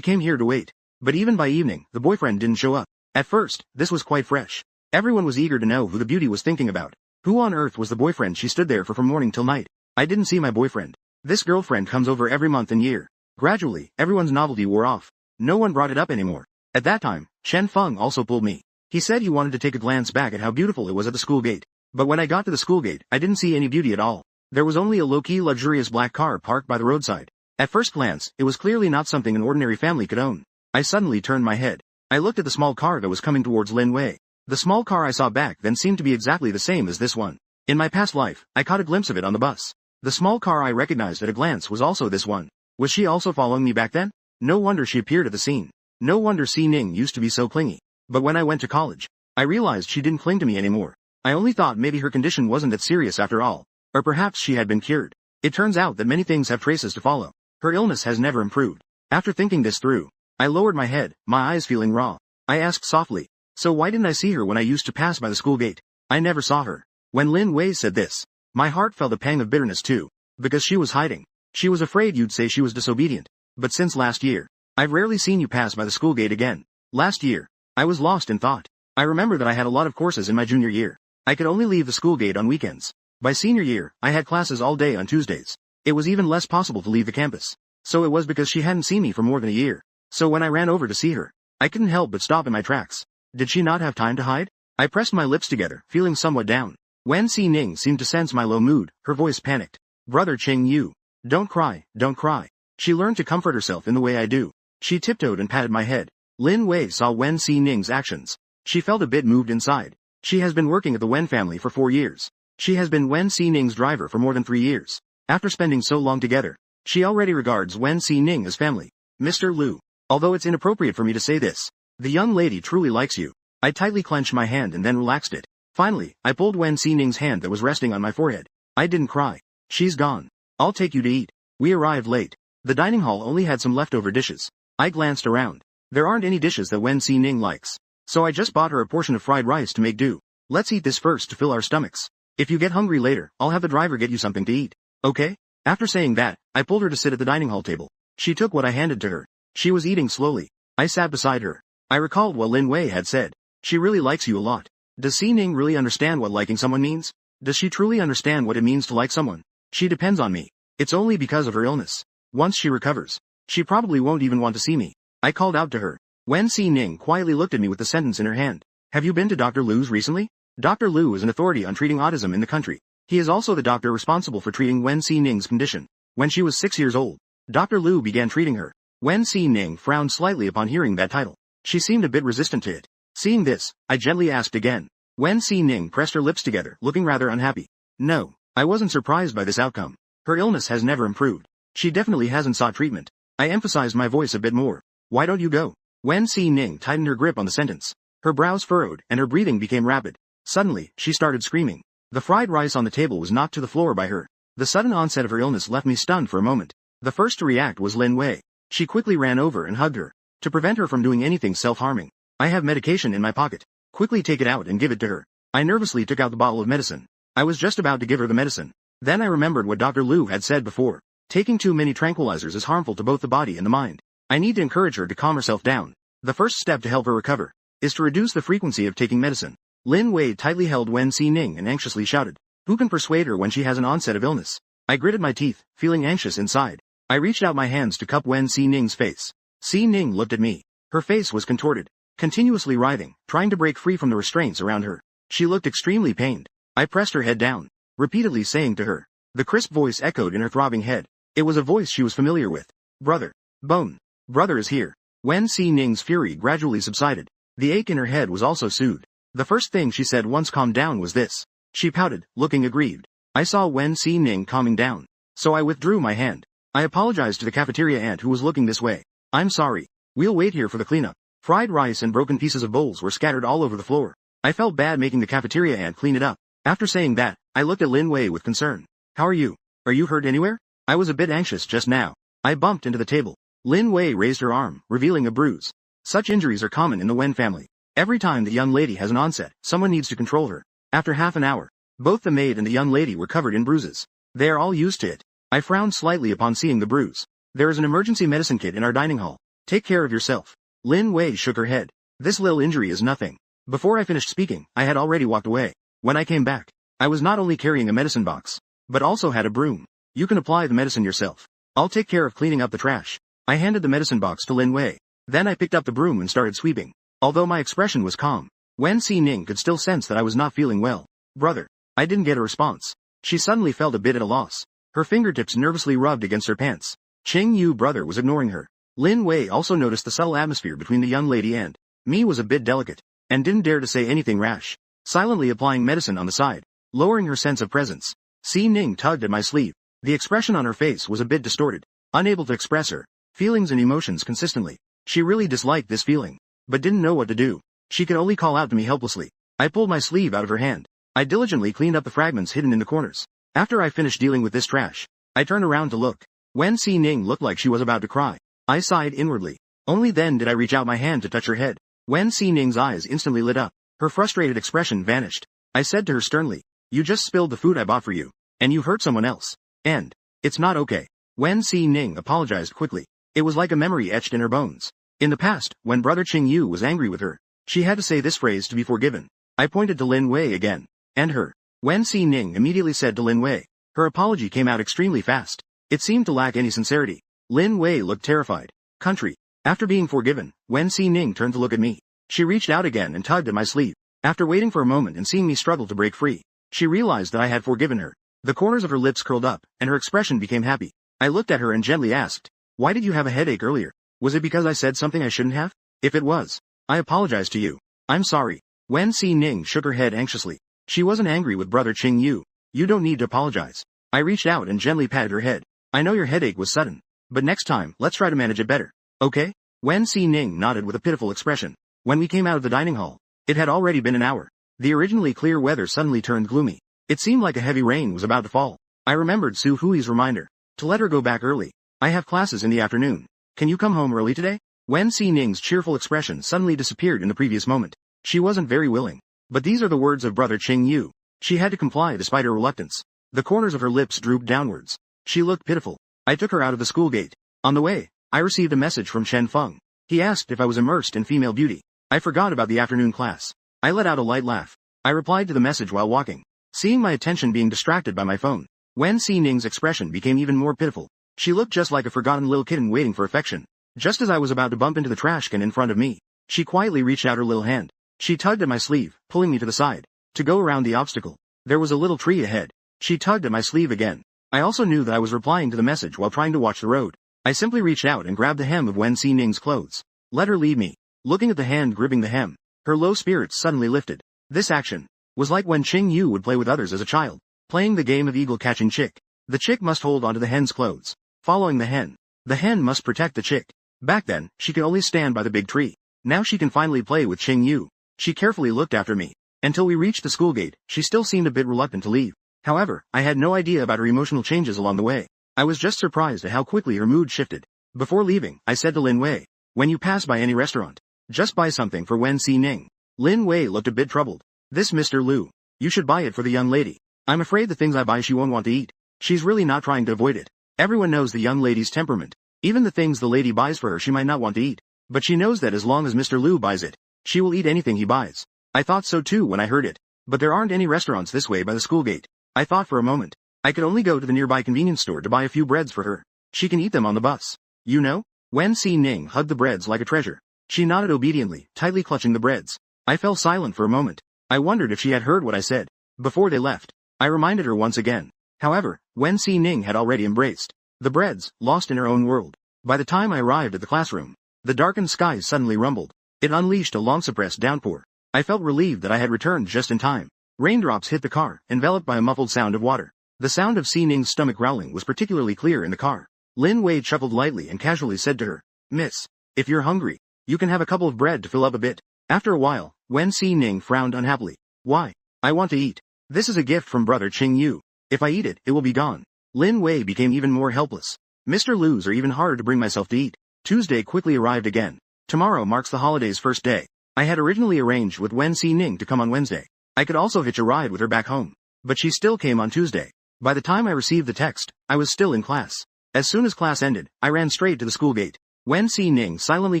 came here to wait. But even by evening, the boyfriend didn't show up. At first, this was quite fresh. Everyone was eager to know who the beauty was thinking about. Who on earth was the boyfriend she stood there for from morning till night? I didn't see my boyfriend. This girlfriend comes over every month and year. Gradually, everyone's novelty wore off. No one brought it up anymore. At that time, Chen Feng also pulled me. He said he wanted to take a glance back at how beautiful it was at the school gate. But when I got to the school gate, I didn't see any beauty at all. There was only a low-key luxurious black car parked by the roadside. At first glance, it was clearly not something an ordinary family could own. I suddenly turned my head. I looked at the small car that was coming towards Lin Wei. The small car I saw back then seemed to be exactly the same as this one. In my past life, I caught a glimpse of it on the bus. The small car I recognized at a glance was also this one. Was she also following me back then? No wonder she appeared at the scene. No wonder Si-ning used to be so clingy. But when I went to college, I realized she didn't cling to me anymore. I only thought maybe her condition wasn't that serious after all. Or perhaps she had been cured. It turns out that many things have traces to follow. Her illness has never improved. After thinking this through, I lowered my head, my eyes feeling raw. I asked softly, so why didn't I see her when I used to pass by the school gate? I never saw her. When Lin Wei said this, my heart felt a pang of bitterness too. Because she was hiding. She was afraid you'd say she was disobedient. But since last year, I've rarely seen you pass by the school gate again. Last year, I was lost in thought. I remember that I had a lot of courses in my junior year. I could only leave the school gate on weekends. By senior year, I had classes all day on Tuesdays. It was even less possible to leave the campus. So it was because she hadn't seen me for more than a year. So when I ran over to see her, I couldn't help but stop in my tracks. Did she not have time to hide? I pressed my lips together, feeling somewhat down. Wen Si-ning seemed to sense my low mood, her voice panicked. Brother Ching Yu. Don't cry, don't cry. She learned to comfort herself in the way I do. She tiptoed and patted my head. Lin Wei saw Wen Si-ning's actions. She felt a bit moved inside. She has been working at the Wen family for 4 years. She has been Wen Si-ning's driver for more than 3 years. After spending so long together, she already regards Wen Si-ning as family. Mr. Liu. Although it's inappropriate for me to say this, the young lady truly likes you. I tightly clenched my hand and then relaxed it. Finally, I pulled Wen Si-ning's hand that was resting on my forehead. I didn't cry. She's gone. I'll take you to eat. We arrived late. The dining hall only had some leftover dishes. I glanced around. There aren't any dishes that Wen Si-ning likes. So I just bought her a portion of fried rice to make do. Let's eat this first to fill our stomachs. If you get hungry later, I'll have the driver get you something to eat. Okay? After saying that, I pulled her to sit at the dining hall table. She took what I handed to her. She was eating slowly. I sat beside her. I recalled what Lin Wei had said. She really likes you a lot. Does Si-ning really understand what liking someone means? Does she truly understand what it means to like someone? She depends on me. It's only because of her illness. Once she recovers, she probably won't even want to see me. I called out to her. Wen Si-ning quietly looked at me with the sentence in her hand. Have you been to Dr. Liu's recently? Dr. Liu is an authority on treating autism in the country. He is also the doctor responsible for treating Wen Si-ning's condition. When she was 6 years old, Dr. Liu began treating her. Wen Si-ning frowned slightly upon hearing that title. She seemed a bit resistant to it. Seeing this, I gently asked again. Wen Si-ning pressed her lips together, looking rather unhappy. No, I wasn't surprised by this outcome. Her illness has never improved. She definitely hasn't sought treatment. I emphasized my voice a bit more. Why don't you go? Wen Si-ning tightened her grip on the sentence. Her brows furrowed, and her breathing became rapid. Suddenly, she started screaming. The fried rice on the table was knocked to the floor by her. The sudden onset of her illness left me stunned for a moment. The first to react was Lin Wei. She quickly ran over and hugged her. To prevent her from doing anything self-harming, I have medication in my pocket. Quickly take it out and give it to her. I nervously took out the bottle of medicine. I was just about to give her the medicine. Then I remembered what Dr. Liu had said before. Taking too many tranquilizers is harmful to both the body and the mind. I need to encourage her to calm herself down. The first step to help her recover is to reduce the frequency of taking medicine. Lin Wei tightly held Wen Si-ning and anxiously shouted. Who can persuade her when she has an onset of illness? I gritted my teeth, feeling anxious inside. I reached out my hands to cup Wen Si-ning's face. Si-ning looked at me. Her face was contorted, continuously writhing, trying to break free from the restraints around her. She looked extremely pained. I pressed her head down, repeatedly saying to her. The crisp voice echoed in her throbbing head. It was a voice she was familiar with. Brother. Bone. Brother is here. Wen Si-ning's fury gradually subsided. The ache in her head was also soothed. The first thing she said once calmed down was this. She pouted, looking aggrieved. I saw Wen Si-ning calming down, so I withdrew my hand. I apologized to the cafeteria aunt who was looking this way. I'm sorry. We'll wait here for the cleanup. Fried rice and broken pieces of bowls were scattered all over the floor. I felt bad making the cafeteria aunt clean it up. After saying that, I looked at Lin Wei with concern. How are you? Are you hurt anywhere? I was a bit anxious just now. I bumped into the table. Lin Wei raised her arm, revealing a bruise. Such injuries are common in the Wen family. Every time the young lady has an onset, someone needs to control her. After half an hour, both the maid and the young lady were covered in bruises. They are all used to it. I frowned slightly upon seeing the bruise. There is an emergency medicine kit in our dining hall. Take care of yourself. Lin Wei shook her head. This little injury is nothing. Before I finished speaking, I had already walked away. When I came back, I was not only carrying a medicine box, but also had a broom. You can apply the medicine yourself. I'll take care of cleaning up the trash. I handed the medicine box to Lin Wei. Then I picked up the broom and started sweeping. Although my expression was calm, Wen Xining could still sense that I was not feeling well. Brother. I didn't get a response. She suddenly felt a bit at a loss. Her fingertips nervously rubbed against her pants. Qing Yu brother was ignoring her. Lin Wei also noticed the subtle atmosphere between the young lady and me was a bit delicate, and didn't dare to say anything rash. Silently applying medicine on the side, lowering her sense of presence. Si Ning tugged at my sleeve. The expression on her face was a bit distorted, unable to express her feelings and emotions consistently. She really disliked this feeling, but didn't know what to do. She could only call out to me helplessly. I pulled my sleeve out of her hand. I diligently cleaned up the fragments hidden in the corners. After I finished dealing with this trash, I turned around to look. Wen Xining looked like she was about to cry. I sighed inwardly. Only then did I reach out my hand to touch her head. Wen Xining's eyes instantly lit up. Her frustrated expression vanished. I said to her sternly, you just spilled the food I bought for you, and you hurt someone else. And it's not okay. Wen Xining apologized quickly. It was like a memory etched in her bones. In the past, when Brother Qing Yu was angry with her, she had to say this phrase to be forgiven. I pointed to Lin Wei again. And her. Wen Xining immediately said to Lin Wei. Her apology came out extremely fast. It seemed to lack any sincerity. Lin Wei looked terrified. Country. After being forgiven, Wen Xining turned to look at me. She reached out again and tugged at my sleeve. After waiting for a moment and seeing me struggle to break free, she realized that I had forgiven her. The corners of her lips curled up, and her expression became happy. I looked at her and gently asked, why did you have a headache earlier? Was it because I said something I shouldn't have? If it was, I apologize to you. I'm sorry. Wen Xining shook her head anxiously. She wasn't angry with Brother Qing Yu. You don't need to apologize. I reached out and gently patted her head. I know your headache was sudden, but next time, let's try to manage it better. Okay? Wen Xining nodded with a pitiful expression. When we came out of the dining hall, it had already been an hour. The originally clear weather suddenly turned gloomy. It seemed like a heavy rain was about to fall. I remembered Su Hui's reminder to let her go back early. I have classes in the afternoon. Can you come home early today? Wen Xining's cheerful expression suddenly disappeared in the previous moment. She wasn't very willing. But these are the words of Brother Qing Yu. She had to comply despite her reluctance. The corners of her lips drooped downwards. She looked pitiful. I took her out of the school gate. On the way, I received a message from Chen Feng. He asked if I was immersed in female beauty. I forgot about the afternoon class. I let out a light laugh. I replied to the message while walking. Seeing my attention being distracted by my phone, Wen Xining's expression became even more pitiful. She looked just like a forgotten little kitten waiting for affection. Just as I was about to bump into the trash can in front of me, she quietly reached out her little hand. She tugged at my sleeve, pulling me to the side, to go around the obstacle. There was a little tree ahead. She tugged at my sleeve again. I also knew that I was replying to the message while trying to watch the road. I simply reached out and grabbed the hem of Wen Xining's clothes. Let her leave me. Looking at the hand gripping the hem, her low spirits suddenly lifted. This action was like when Qing Yu would play with others as a child, playing the game of eagle catching chick. The chick must hold onto the hen's clothes, following the hen must protect the chick. Back then, she could only stand by the big tree. Now she can finally play with Qing Yu. She carefully looked after me. Until we reached the school gate, she still seemed a bit reluctant to leave. However, I had no idea about her emotional changes along the way. I was just surprised at how quickly her mood shifted. Before leaving, I said to Lin Wei, when you pass by any restaurant, just buy something for Wen Xining. Lin Wei looked a bit troubled. This Mr. Liu. You should buy it for the young lady. I'm afraid the things I buy she won't want to eat. She's really not trying to avoid it. Everyone knows the young lady's temperament. Even the things the lady buys for her she might not want to eat. But she knows that as long as Mr. Liu buys it, she will eat anything he buys. I thought so too when I heard it. But there aren't any restaurants this way by the school gate. I thought for a moment. I could only go to the nearby convenience store to buy a few breads for her. She can eat them on the bus. You know? Wen Xining hugged the breads like a treasure. She nodded obediently, tightly clutching the breads. I fell silent for a moment. I wondered if she had heard what I said. Before they left, I reminded her once again. However, Wen Xining had already embraced the breads, lost in her own world. By the time I arrived at the classroom, the darkened skies suddenly rumbled. It unleashed a long-suppressed downpour. I felt relieved that I had returned just in time. Raindrops hit the car, enveloped by a muffled sound of water. The sound of Xining's stomach growling was particularly clear in the car. Lin Wei chuckled lightly and casually said to her, "Miss, if you're hungry, you can have a couple of bread to fill up a bit." After a while, Wen Ning frowned unhappily. "Why? I want to eat. This is a gift from brother Qing Yu. If I eat it, it will be gone." Lin Wei became even more helpless. Mr. Lu's are even harder to bring myself to eat. Tuesday quickly arrived again. Tomorrow marks the holiday's first day. I had originally arranged with Wen Ning to come on Wednesday. I could also hitch a ride with her back home. But she still came on Tuesday. By the time I received the text, I was still in class. As soon as class ended, I ran straight to the school gate. Wen Ning silently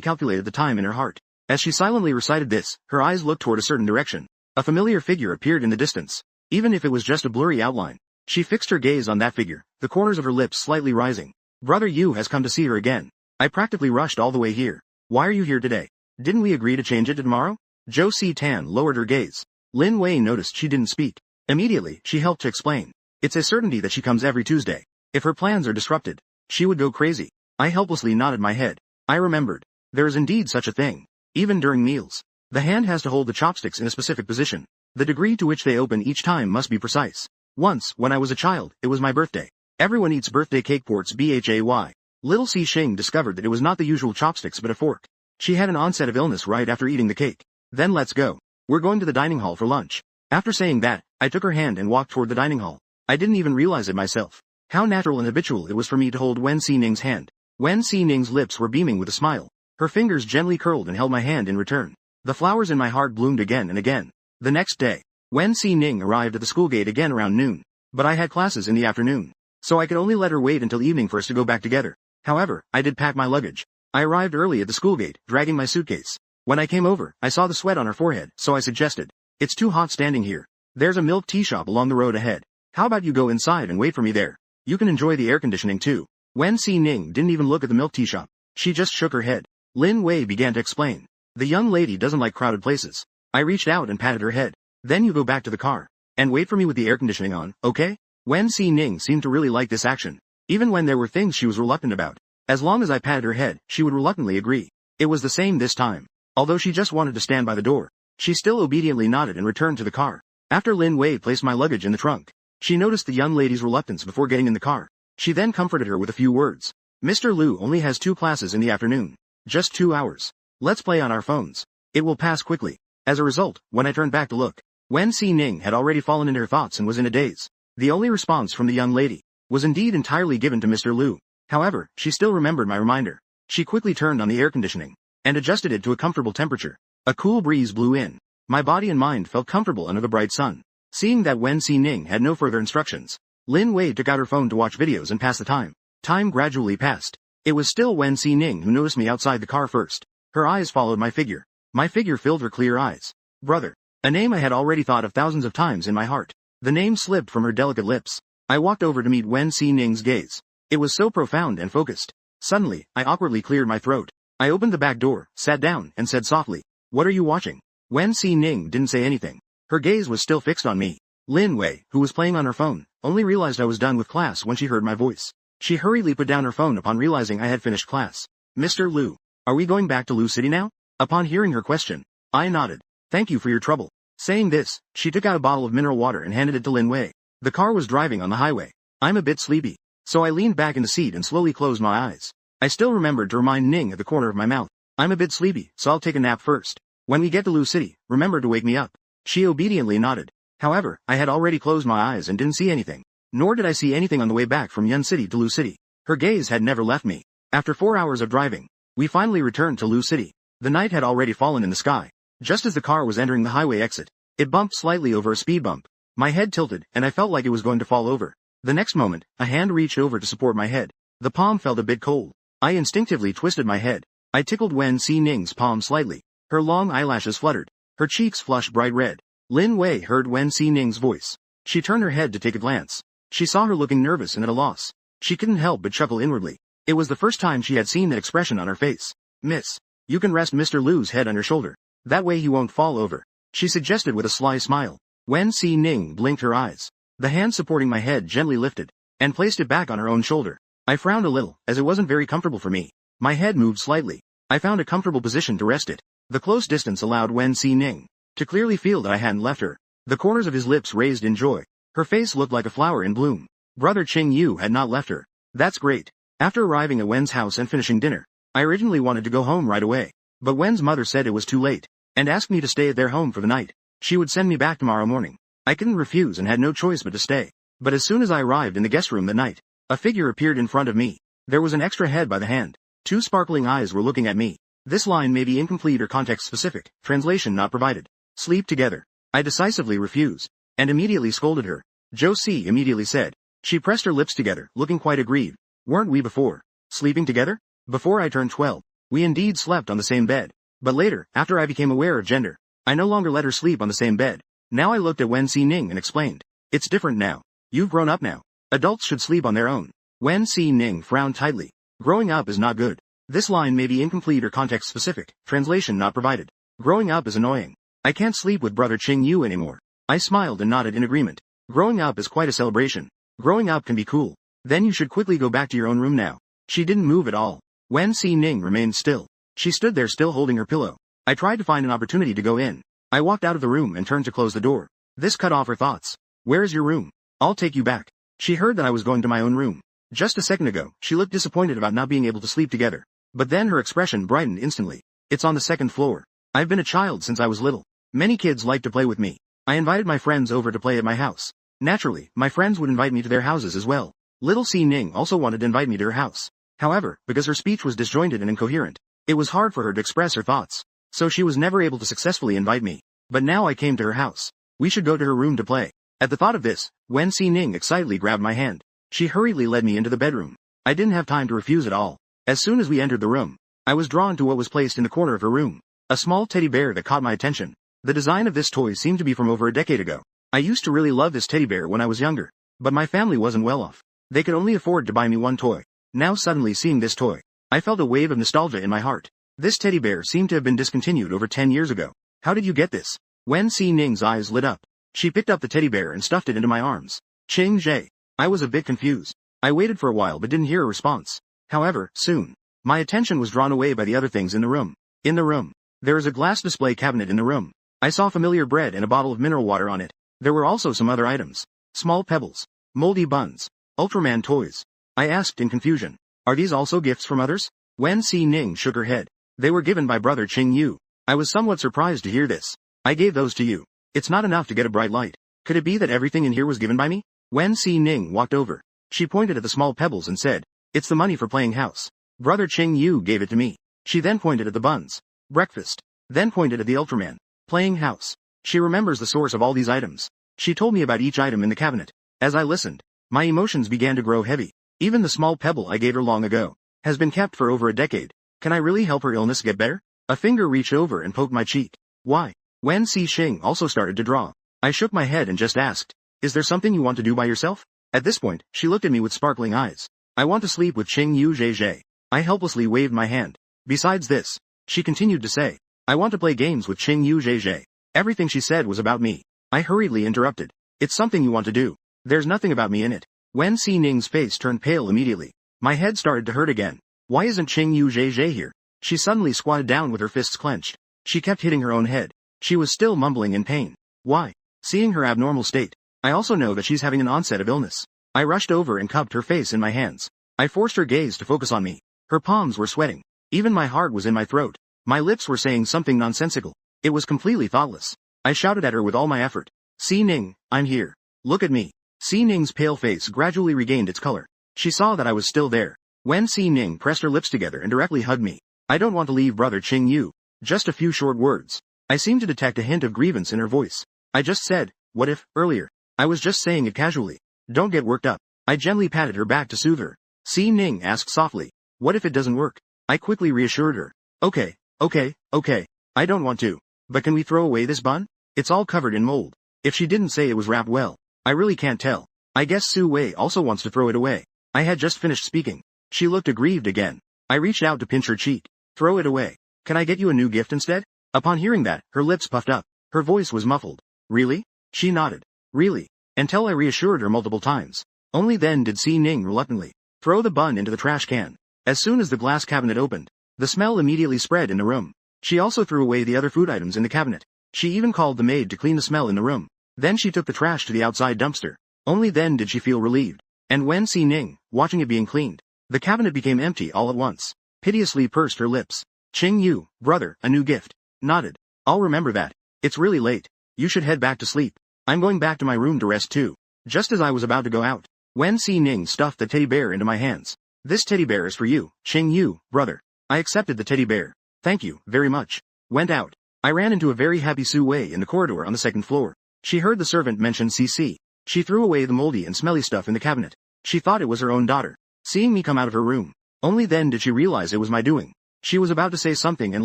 calculated the time in her heart. As she silently recited this, her eyes looked toward a certain direction. A familiar figure appeared in the distance. Even if it was just a blurry outline, she fixed her gaze on that figure, the corners of her lips slightly rising. Brother Yu has come to see her again. I practically rushed all the way here. Why are you here today? Didn't we agree to change it to tomorrow? Zhou Si Tan lowered her gaze. Lin Wei noticed she didn't speak. Immediately, she helped to explain. It's a certainty that she comes every Tuesday. If her plans are disrupted, she would go crazy. I helplessly nodded my head. I remembered. There is indeed such a thing. Even during meals, the hand has to hold the chopsticks in a specific position. The degree to which they open each time must be precise. Once, when I was a child, it was my birthday. Everyone eats birthday cake ports BHAY. Little Si Xing discovered that it was not the usual chopsticks but a fork. She had an onset of illness right after eating the cake. Then let's go. We're going to the dining hall for lunch. After saying that, I took her hand and walked toward the dining hall. I didn't even realize it myself. How natural and habitual it was for me to hold Wen Ning's hand. Wen Ning's lips were beaming with a smile. Her fingers gently curled and held my hand in return. The flowers in my heart bloomed again and again. The next day, Wen Ning arrived at the school gate again around noon. But I had classes in the afternoon, so I could only let her wait until evening for us to go back together. However, I did pack my luggage. I arrived early at the school gate, dragging my suitcase. When I came over, I saw the sweat on her forehead, so I suggested, "It's too hot standing here. There's a milk tea shop along the road ahead. How about you go inside and wait for me there? You can enjoy the air conditioning too." Wen Ning didn't even look at the milk tea shop. She just shook her head. Lin Wei began to explain. "The young lady doesn't like crowded places." I reached out and patted her head. "Then you go back to the car. And wait for me with the air conditioning on, okay?" Wen Ning seemed to really like this action. Even when there were things she was reluctant about. As long as I patted her head, she would reluctantly agree. It was the same this time. Although she just wanted to stand by the door, she still obediently nodded and returned to the car. After Lin Wei placed my luggage in the trunk, she noticed the young lady's reluctance before getting in the car. She then comforted her with a few words. "Mr. Lu only has 2 classes in the afternoon. Just 2 hours. Let's play on our phones. It will pass quickly." As a result, when I turned back to look, Wen Ning had already fallen into her thoughts and was in a daze. The only response from the young lady was indeed entirely given to Mr. Lu. However, she still remembered my reminder. She quickly turned on the air conditioning and adjusted it to a comfortable temperature. A cool breeze blew in. My body and mind felt comfortable under the bright sun. Seeing that Wen Ning had no further instructions, Lin Wei took out her phone to watch videos and pass the time. Time gradually passed. It was still Wen Ning who noticed me outside the car first. Her eyes followed my figure. My figure filled her clear eyes. Brother. A name I had already thought of thousands of times in my heart. The name slipped from her delicate lips. I walked over to meet Wen Ning's gaze. It was so profound and focused. Suddenly, I awkwardly cleared my throat. I opened the back door, sat down, and said softly, "What are you watching?" Wen Ning didn't say anything. Her gaze was still fixed on me. Lin Wei, who was playing on her phone, only realized I was done with class when she heard my voice. She hurriedly put down her phone upon realizing I had finished class. "Mr. Lu, are we going back to Lu City now?" Upon hearing her question, I nodded. "Thank you for your trouble." Saying this, she took out a bottle of mineral water and handed it to Lin Wei. The car was driving on the highway. I'm a bit sleepy, so I leaned back in the seat and slowly closed my eyes. I still remembered to remind Ning at the corner of my mouth. "I'm a bit sleepy, so I'll take a nap first. When we get to Lu City, remember to wake me up." She obediently nodded. However, I had already closed my eyes and didn't see anything. Nor did I see anything on the way back from Yun City to Lu City. Her gaze had never left me. After 4 hours of driving, we finally returned to Lu City. The night had already fallen in the sky. Just as the car was entering the highway exit, it bumped slightly over a speed bump. My head tilted, and I felt like it was going to fall over. The next moment, a hand reached over to support my head. The palm felt a bit cold. I instinctively twisted my head. I tickled Wen Ning's palm slightly. Her long eyelashes fluttered. Her cheeks flushed bright red. Lin Wei heard Wen Ning's voice. She turned her head to take a glance. She saw her looking nervous and at a loss. She couldn't help but chuckle inwardly. It was the first time she had seen that expression on her face. "Miss, you can rest Mr. Lu's head on your shoulder. That way he won't fall over," she suggested with a sly smile. Wen Ning blinked her eyes. The hand supporting my head gently lifted, and placed it back on her own shoulder. I frowned a little, as it wasn't very comfortable for me. My head moved slightly. I found a comfortable position to rest it. The close distance allowed Wen Ning to clearly feel that I hadn't left her. The corners of his lips raised in joy. Her face looked like a flower in bloom. Brother Qing Yu had not left her. "That's great. After arriving at Wen's house and finishing dinner, I originally wanted to go home right away. But Wen's mother said it was too late, and asked me to stay at their home for the night. She would send me back tomorrow morning. I couldn't refuse and had no choice but to stay. But as soon as I arrived in the guest room that night, a figure appeared in front of me. There was an extra head by the hand. 2 sparkling eyes were looking at me. This line may be incomplete or context-specific, translation not provided. Sleep together. I decisively refused, and immediately scolded her. Josie immediately said. She pressed her lips together, looking quite aggrieved. Weren't we before sleeping together? Before I turned 12, we indeed slept on the same bed. But later, after I became aware of gender, I no longer let her sleep on the same bed. Now I looked at Wen Si-ning and explained. It's different now. You've grown up now. Adults should sleep on their own. Wen Si-ning frowned tightly. Growing up is not good. This line may be incomplete or context-specific, translation not provided. Growing up is annoying. I can't sleep with brother Ching Yu anymore. I smiled and nodded in agreement. Growing up is quite a celebration. Growing up can be cool. Then you should quickly go back to your own room now. She didn't move at all. Wen Si-ning remained still. She stood there still holding her pillow. I tried to find an opportunity to go in. I walked out of the room and turned to close the door. This cut off her thoughts. Where's your room? I'll take you back. She heard that I was going to my own room. Just a second ago, she looked disappointed about not being able to sleep together. But then her expression brightened instantly. It's on the 2nd floor. I've been a child since I was little. Many kids like to play with me. I invited my friends over to play at my house. Naturally, my friends would invite me to their houses as well. Little Si-ning also wanted to invite me to her house. However, because her speech was disjointed and incoherent, it was hard for her to express her thoughts. So she was never able to successfully invite me. But now I came to her house. We should go to her room to play. At the thought of this, Wen Si-ning excitedly grabbed my hand. She hurriedly led me into the bedroom. I didn't have time to refuse at all. As soon as we entered the room, I was drawn to what was placed in the corner of her room. A small teddy bear that caught my attention. The design of this toy seemed to be from over a decade ago. I used to really love this teddy bear when I was younger. But my family wasn't well off. They could only afford to buy me one toy. Now suddenly seeing this toy, I felt a wave of nostalgia in my heart. This teddy bear seemed to have been discontinued over 10 years ago. How did you get this? Wen Si-ning's eyes lit up. She picked up the teddy bear and stuffed it into my arms. Ching Jie. I was a bit confused. I waited for a while but didn't hear a response. However, soon, my attention was drawn away by the other things in the room. In the room, there is a glass display cabinet in the room. I saw familiar bread and a bottle of mineral water on it. There were also some other items. Small pebbles. Moldy buns. Ultraman toys. I asked in confusion. Are these also gifts from others? Wen Si-ning shook her head. They were given by brother Ching Yu. I was somewhat surprised to hear this. I gave those to you. It's not enough to get a bright light. Could it be that everything in here was given by me? Wen Si-ning walked over. She pointed at the small pebbles and said, it's the money for playing house. Brother Ching Yu gave it to me. She then pointed at the buns. Breakfast. Then pointed at the Ultraman. Playing house. She remembers the source of all these items. She told me about each item in the cabinet. As I listened, my emotions began to grow heavy. Even the small pebble I gave her long ago has been kept for over a decade. Can I really help her illness get better? A finger reached over and poked my cheek. Why? Wen Si-ning also started to draw. I shook my head and just asked, is there something you want to do by yourself? At this point, she looked at me with sparkling eyes. I want to sleep with Ching Yu Jie. I helplessly waved my hand. Besides this, she continued to say, I want to play games with Ching Yu Jie. Everything she said was about me. I hurriedly interrupted. It's something you want to do. There's nothing about me in it. Wen Si-ning's face turned pale immediately. My head started to hurt again. Why isn't Ching Yu Jie here? She suddenly squatted down with her fists clenched. She kept hitting her own head. She was still mumbling in pain. Why? Seeing her abnormal state, I also know that she's having an onset of illness. I rushed over and cupped her face in my hands. I forced her gaze to focus on me. Her palms were sweating. Even my heart was in my throat. My lips were saying something nonsensical. It was completely thoughtless. I shouted at her with all my effort. Si-ning, I'm here. Look at me. Si-ning's pale face gradually regained its color. She saw that I was still there. Wen Si-ning pressed her lips together and directly hugged me. I don't want to leave brother Ching Yu. Just a few short words. I seemed to detect a hint of grievance in her voice. I just said, what if, earlier. I was just saying it casually. Don't get worked up. I gently patted her back to soothe her. Si-ning asked softly, what if it doesn't work? I quickly reassured her. Okay. I don't want to. But can we throw away this bun? It's all covered in mold. If she didn't say it was wrapped well, I really can't tell. I guess Su Wei also wants to throw it away. I had just finished speaking. She looked aggrieved again. I reached out to pinch her cheek. Throw it away. Can I get you a new gift instead? Upon hearing that, her lips puffed up. Her voice was muffled. Really? She nodded. Really? Until I reassured her multiple times. Only then did Si-ning reluctantly throw the bun into the trash can. As soon as the glass cabinet opened, the smell immediately spread in the room. She also threw away the other food items in the cabinet. She even called the maid to clean the smell in the room. Then she took the trash to the outside dumpster. Only then did she feel relieved. And Wen Si-ning, watching it being cleaned, The cabinet became empty all at once. Piteously pursed her lips. Ching Yu, brother, a new gift. Nodded. I'll remember that. It's really late. You should head back to sleep. I'm going back to my room to rest too. Just as I was about to go out, Wen Si Ning stuffed the teddy bear into my hands. This teddy bear is for you, Ching Yu, brother. I accepted the teddy bear. Thank you, very much. Went out. I ran into a very happy Su Wei in the corridor on the second floor. She heard the servant mention CC. She threw away the moldy and smelly stuff in the cabinet. She thought it was her own daughter. Seeing me come out of her room, only then did she realize it was my doing. She was about to say something and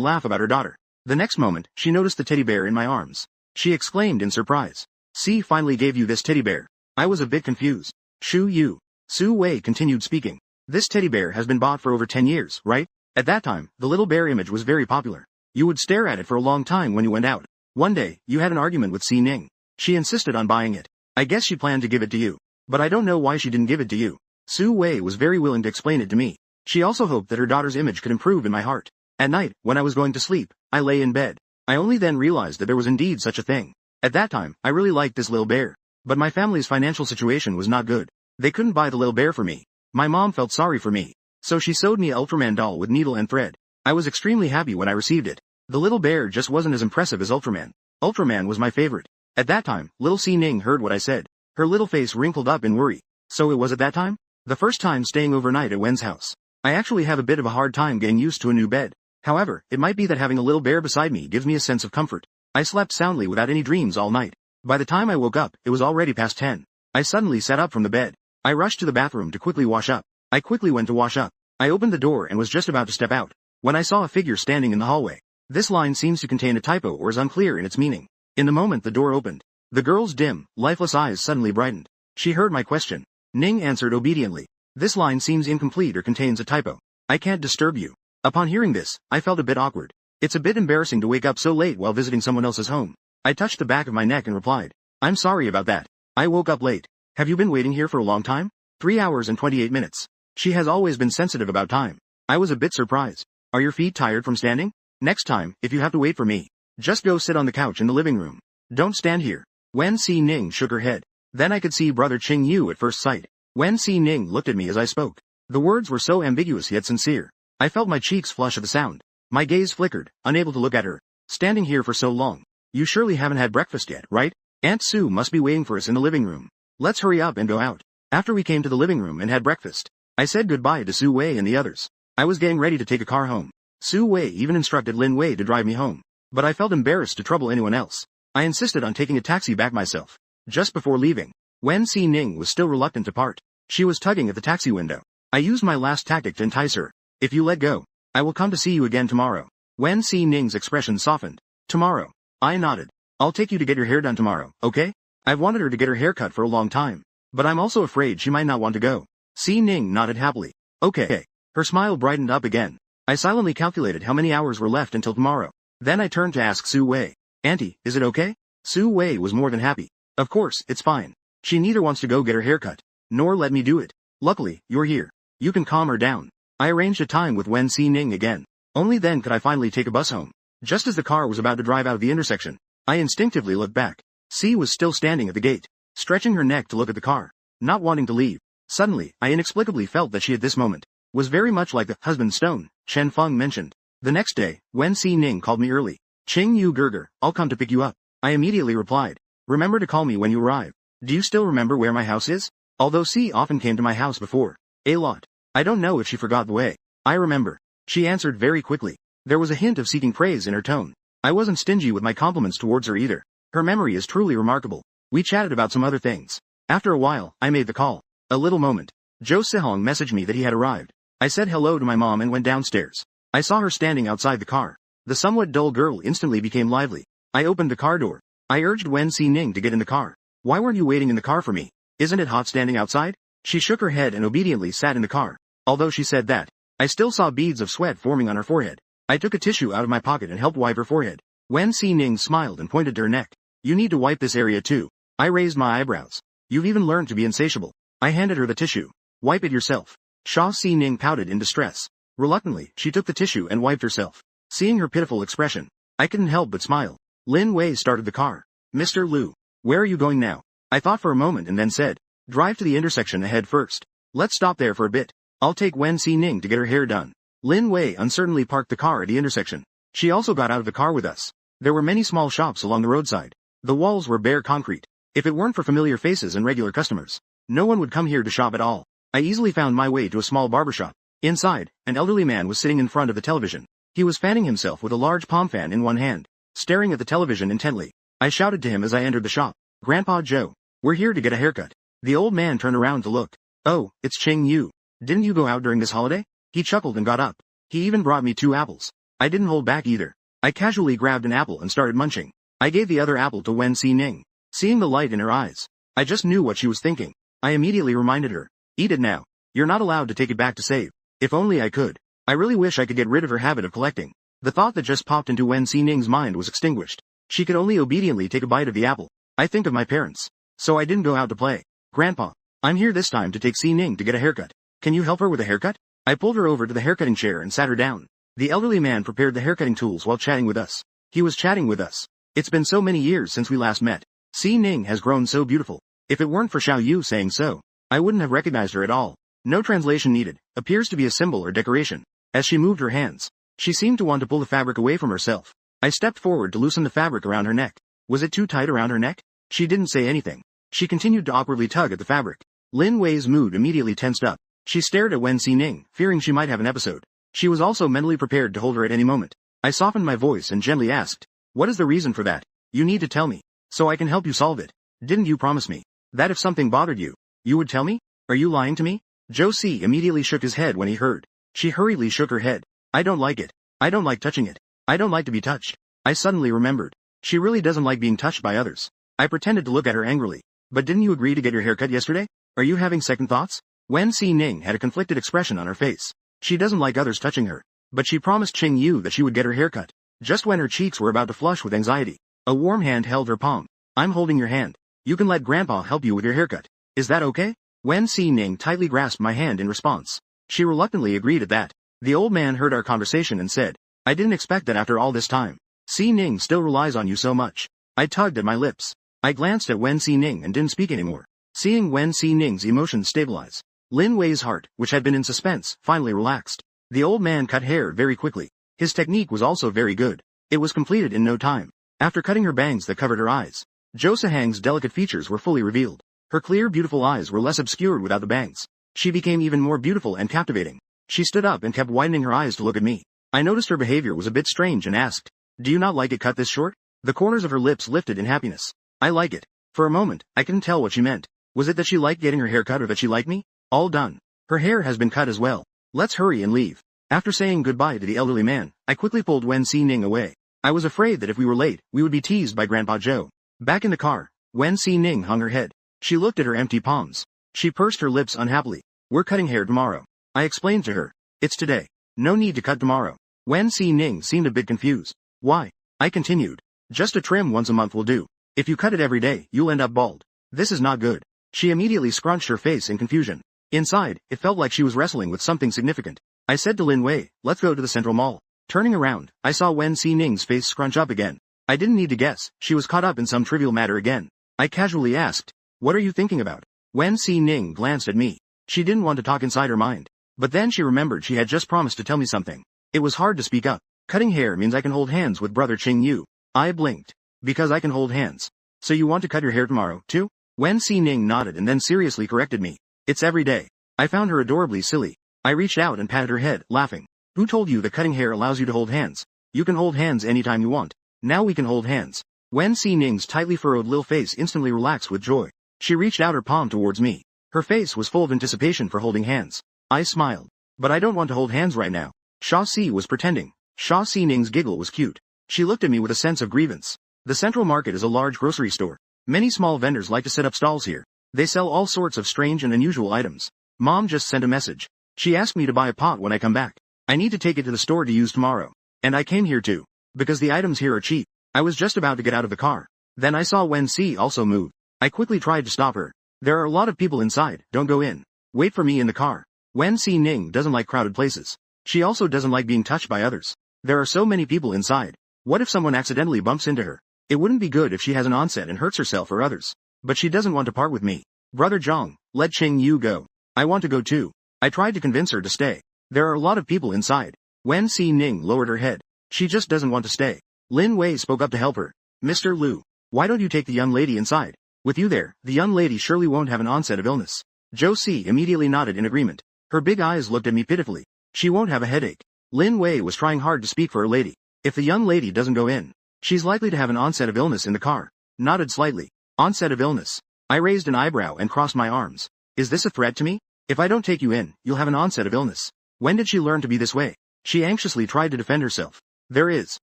laugh about her daughter. The next moment, she noticed the teddy bear in my arms. She exclaimed in surprise. C finally gave you this teddy bear. I was a bit confused. Shu Yu. Su Wei continued speaking. This teddy bear has been bought for over 10 years, right? At that time, the little bear image was very popular. You would stare at it for a long time when you went out. One day, you had an argument with Si Ning. She insisted on buying it. I guess she planned to give it to you. But I don't know why she didn't give it to you. Su Wei was very willing to explain it to me. She also hoped that her daughter's image could improve in my heart. At night, when I was going to sleep, I lay in bed. I only then realized that there was indeed such a thing. At that time, I really liked this little bear. But my family's financial situation was not good. They couldn't buy the little bear for me. My mom felt sorry for me. So she sewed me an Ultraman doll with needle and thread. I was extremely happy when I received it. The little bear just wasn't as impressive as Ultraman. Ultraman was my favorite. At that time, little Si Ning heard what I said. Her little face wrinkled up in worry. So it was at that time? The first time staying overnight at Wen's house. I actually have a bit of a hard time getting used to a new bed. However, it might be that having a little bear beside me gives me a sense of comfort. I slept soundly without any dreams all night. By the time I woke up, it was already past 10. I suddenly sat up from the bed. I rushed to the bathroom to quickly wash up. I quickly went to wash up. I opened the door and was just about to step out, when I saw a figure standing in the hallway. This line seems to contain a typo or is unclear in its meaning. In the moment the door opened, the girl's dim, lifeless eyes suddenly brightened. She heard my question. Ning answered obediently. This line seems incomplete or contains a typo. I can't disturb you. Upon hearing this, I felt a bit awkward. It's a bit embarrassing to wake up so late while visiting someone else's home. I touched the back of my neck and replied, I'm sorry about that. I woke up late. Have you been waiting here for a long time? 3 hours and 28 minutes. She has always been sensitive about time. I was a bit surprised. Are your feet tired from standing? Next time, if you have to wait for me, just go sit on the couch in the living room. Don't stand here. Wen Si Ning shook her head. Then I could see brother Ching Yu at first sight. Wen Si Ning looked at me as I spoke. The words were so ambiguous yet sincere. I felt my cheeks flush at the sound. My gaze flickered, unable to look at her. Standing here for so long. You surely haven't had breakfast yet, right? Aunt Sue must be waiting for us in the living room. Let's hurry up and go out. After we came to the living room and had breakfast, I said goodbye to Su Wei and the others. I was getting ready to take a car home. Su Wei even instructed Lin Wei to drive me home. But I felt embarrassed to trouble anyone else. I insisted on taking a taxi back myself. Just before leaving, Wen Si Ning was still reluctant to part. She was tugging at the taxi window. I used my last tactic to entice her. If you let go, I will come to see you again tomorrow. Wen Si Ning's expression softened. Tomorrow. I nodded. I'll take you to get your hair done tomorrow, okay? I've wanted her to get her hair cut for a long time. But I'm also afraid she might not want to go. Si Ning nodded happily. Okay. Her smile brightened up again. I silently calculated how many hours were left until tomorrow. Then I turned to ask Su Wei. Auntie, is it okay? Su Wei was more than happy. Of course, it's fine. She neither wants to go get her hair cut, nor let me do it. Luckily, you're here. You can calm her down. I arranged a time with Wen Si Ning again. Only then could I finally take a bus home. Just as the car was about to drive out of the intersection, I instinctively looked back. C was still standing at the gate, stretching her neck to look at the car, not wanting to leave. Suddenly, I inexplicably felt that she at this moment was very much like the husband stone Chen Feng mentioned. The next day, Wen Si Ning called me early. Ching Yu Gerger, I'll come to pick you up. I immediately replied. Remember to call me when you arrive. Do you still remember where my house is? Although C often came to my house before. A lot. I don't know if she forgot the way. I remember. She answered very quickly. There was a hint of seeking praise in her tone. I wasn't stingy with my compliments towards her either. Her memory is truly remarkable. We chatted about some other things. After a while, I made the call. A little moment. Joe Sihong messaged me that he had arrived. I said hello to my mom and went downstairs. I saw her standing outside the car. The somewhat dull girl instantly became lively. I opened the car door. I urged Wen Si Ning to get in the car. Why weren't you waiting in the car for me? Isn't it hot standing outside? She shook her head and obediently sat in the car. Although she said that, I still saw beads of sweat forming on her forehead. I took a tissue out of my pocket and helped wipe her forehead. Wen Si Ning smiled and pointed to her neck. You need to wipe this area too. I raised my eyebrows. You've even learned to be insatiable. I handed her the tissue. Wipe it yourself. Sha Si Ning pouted in distress. Reluctantly, she took the tissue and wiped herself. Seeing her pitiful expression, I couldn't help but smile. Lin Wei started the car. Mr. Liu, where are you going now? I thought for a moment and then said, drive to the intersection ahead first. Let's stop there for a bit. I'll take Wen Si Ning to get her hair done. Lin Wei uncertainly parked the car at the intersection. She also got out of the car with us. There were many small shops along the roadside. The walls were bare concrete. If it weren't for familiar faces and regular customers, no one would come here to shop at all. I easily found my way to a small barbershop. Inside, an elderly man was sitting in front of the television. He was fanning himself with a large palm fan in one hand, staring at the television intently. I shouted to him as I entered the shop. Grandpa Joe, we're here to get a haircut. The old man turned around to look. Oh, it's Ching Yu. Didn't you go out during this holiday? He chuckled and got up. He even brought me 2 apples. I didn't hold back either. I casually grabbed an apple and started munching. I gave the other apple to Wen Si Ning. Seeing the light in her eyes, I just knew what she was thinking. I immediately reminded her. Eat it now. You're not allowed to take it back to save. If only I could. I really wish I could get rid of her habit of collecting. The thought that just popped into Wen Si Ning's mind was extinguished. She could only obediently take a bite of the apple. I think of my parents. So I didn't go out to play. Grandpa, I'm here this time to take Si Ning to get a haircut. Can you help her with a haircut? I pulled her over to the haircutting chair and sat her down. The elderly man prepared the haircutting tools while chatting with us. He was chatting with us. It's been so many years since we last met. Si Ning has grown so beautiful. If it weren't for Xiao Yu saying so, I wouldn't have recognized her at all. No translation needed. Appears to be a symbol or decoration. As she moved her hands, she seemed to want to pull the fabric away from herself. I stepped forward to loosen the fabric around her neck. Was it too tight around her neck? She didn't say anything. She continued to awkwardly tug at the fabric. Lin Wei's mood immediately tensed up. She stared at Wen Si Ning, fearing she might have an episode. She was also mentally prepared to hold her at any moment. I softened my voice and gently asked, "What is the reason for that? You need to tell me, so I can help you solve it. Didn't you promise me that if something bothered you, you would tell me? Are you lying to me?" Zhou Si immediately shook his head when he heard. She hurriedly shook her head. "I don't like it. I don't like touching it. I don't like to be touched." I suddenly remembered. She really doesn't like being touched by others. I pretended to look at her angrily. "But didn't you agree to get your haircut yesterday? Are you having second thoughts?" Wen Si Ning had a conflicted expression on her face. She doesn't like others touching her. But she promised Ching Yu that she would get her haircut. Just when her cheeks were about to flush with anxiety, a warm hand held her palm. "I'm holding your hand. You can let Grandpa help you with your haircut. Is that okay?" Wen Si Ning tightly grasped my hand in response. She reluctantly agreed at that. The old man heard our conversation and said, "I didn't expect that after all this time. Si Ning still relies on you so much." I tugged at my lips. I glanced at Wen Si Ning and didn't speak anymore. Seeing Wen Si Ning's emotions stabilize, Lin Wei's heart, which had been in suspense, finally relaxed. The old man cut hair very quickly. His technique was also very good. It was completed in no time. After cutting her bangs that covered her eyes, Zhou Sihang's delicate features were fully revealed. Her clear, beautiful eyes were less obscured without the bangs. She became even more beautiful and captivating. She stood up and kept widening her eyes to look at me. I noticed her behavior was a bit strange and asked, "Do you not like it cut this short?" The corners of her lips lifted in happiness. "I like it." For a moment, I couldn't tell what she meant. Was it that she liked getting her hair cut or that she liked me? All done. Her hair has been cut as well. Let's hurry and leave. After saying goodbye to the elderly man, I quickly pulled Wen Si Ning away. I was afraid that if we were late, we would be teased by Grandpa Joe. Back in the car, Wen Si Ning hung her head. She looked at her empty palms. She pursed her lips unhappily. "We're cutting hair tomorrow." I explained to her. "It's today. No need to cut tomorrow." Wen Si Ning seemed a bit confused. "Why?" I continued. "Just a trim once a month will do. If you cut it every day, you'll end up bald. This is not good." She immediately scrunched her face in confusion. Inside, it felt like she was wrestling with something significant. I said to Lin Wei, "Let's go to the Central Mall." Turning around, I saw Wen Si Ning's face scrunch up again. I didn't need to guess. She was caught up in some trivial matter again. I casually asked, "What are you thinking about?" Wen Si Ning glanced at me. She didn't want to talk inside her mind. But then she remembered she had just promised to tell me something. It was hard to speak up. "Cutting hair means I can hold hands with brother Ching Yu." I blinked. "Because I can hold hands. So you want to cut your hair tomorrow, too?" Wen Si Ning nodded and then seriously corrected me. "It's every day." I found her adorably silly. I reached out and patted her head, laughing. "Who told you that cutting hair allows you to hold hands? You can hold hands anytime you want. Now we can hold hands." Wen Si Ning's tightly furrowed little face instantly relaxed with joy. She reached out her palm towards me. Her face was full of anticipation for holding hands. I smiled. "But I don't want to hold hands right now." Sha Si was pretending. Sha Si Ning's giggle was cute. She looked at me with a sense of grievance. The Central Market is a large grocery store. Many small vendors like to set up stalls here. They sell all sorts of strange and unusual items. Mom just sent a message. She asked me to buy a pot when I come back. I need to take it to the store to use tomorrow. And I came here too. Because the items here are cheap. I was just about to get out of the car. Then I saw Wen Si also move. I quickly tried to stop her. "There are a lot of people inside, don't go in. Wait for me in the car." Wen Si Ning doesn't like crowded places. She also doesn't like being touched by others. There are so many people inside. What if someone accidentally bumps into her? It wouldn't be good if she has an onset and hurts herself or others. But she doesn't want to part with me. "Brother Zhang, let Ching Yu go. I want to go too." I tried to convince her to stay. There are a lot of people inside. Wen Si-ning lowered her head. She just doesn't want to stay. Lin Wei spoke up to help her. Mr. Liu, why don't you take the young lady inside? With you there, the young lady surely won't have an onset of illness. Zhou Si immediately nodded in agreement. Her big eyes looked at me pitifully. She won't have a headache. Lin Wei was trying hard to speak for her lady. If the young lady doesn't go in, she's likely to have an onset of illness in the car. Nodded slightly. Onset of illness. I raised an eyebrow and crossed my arms. Is this a threat to me? If I don't take you in, you'll have an onset of illness. When did she learn to be this way? She anxiously tried to defend herself. There is.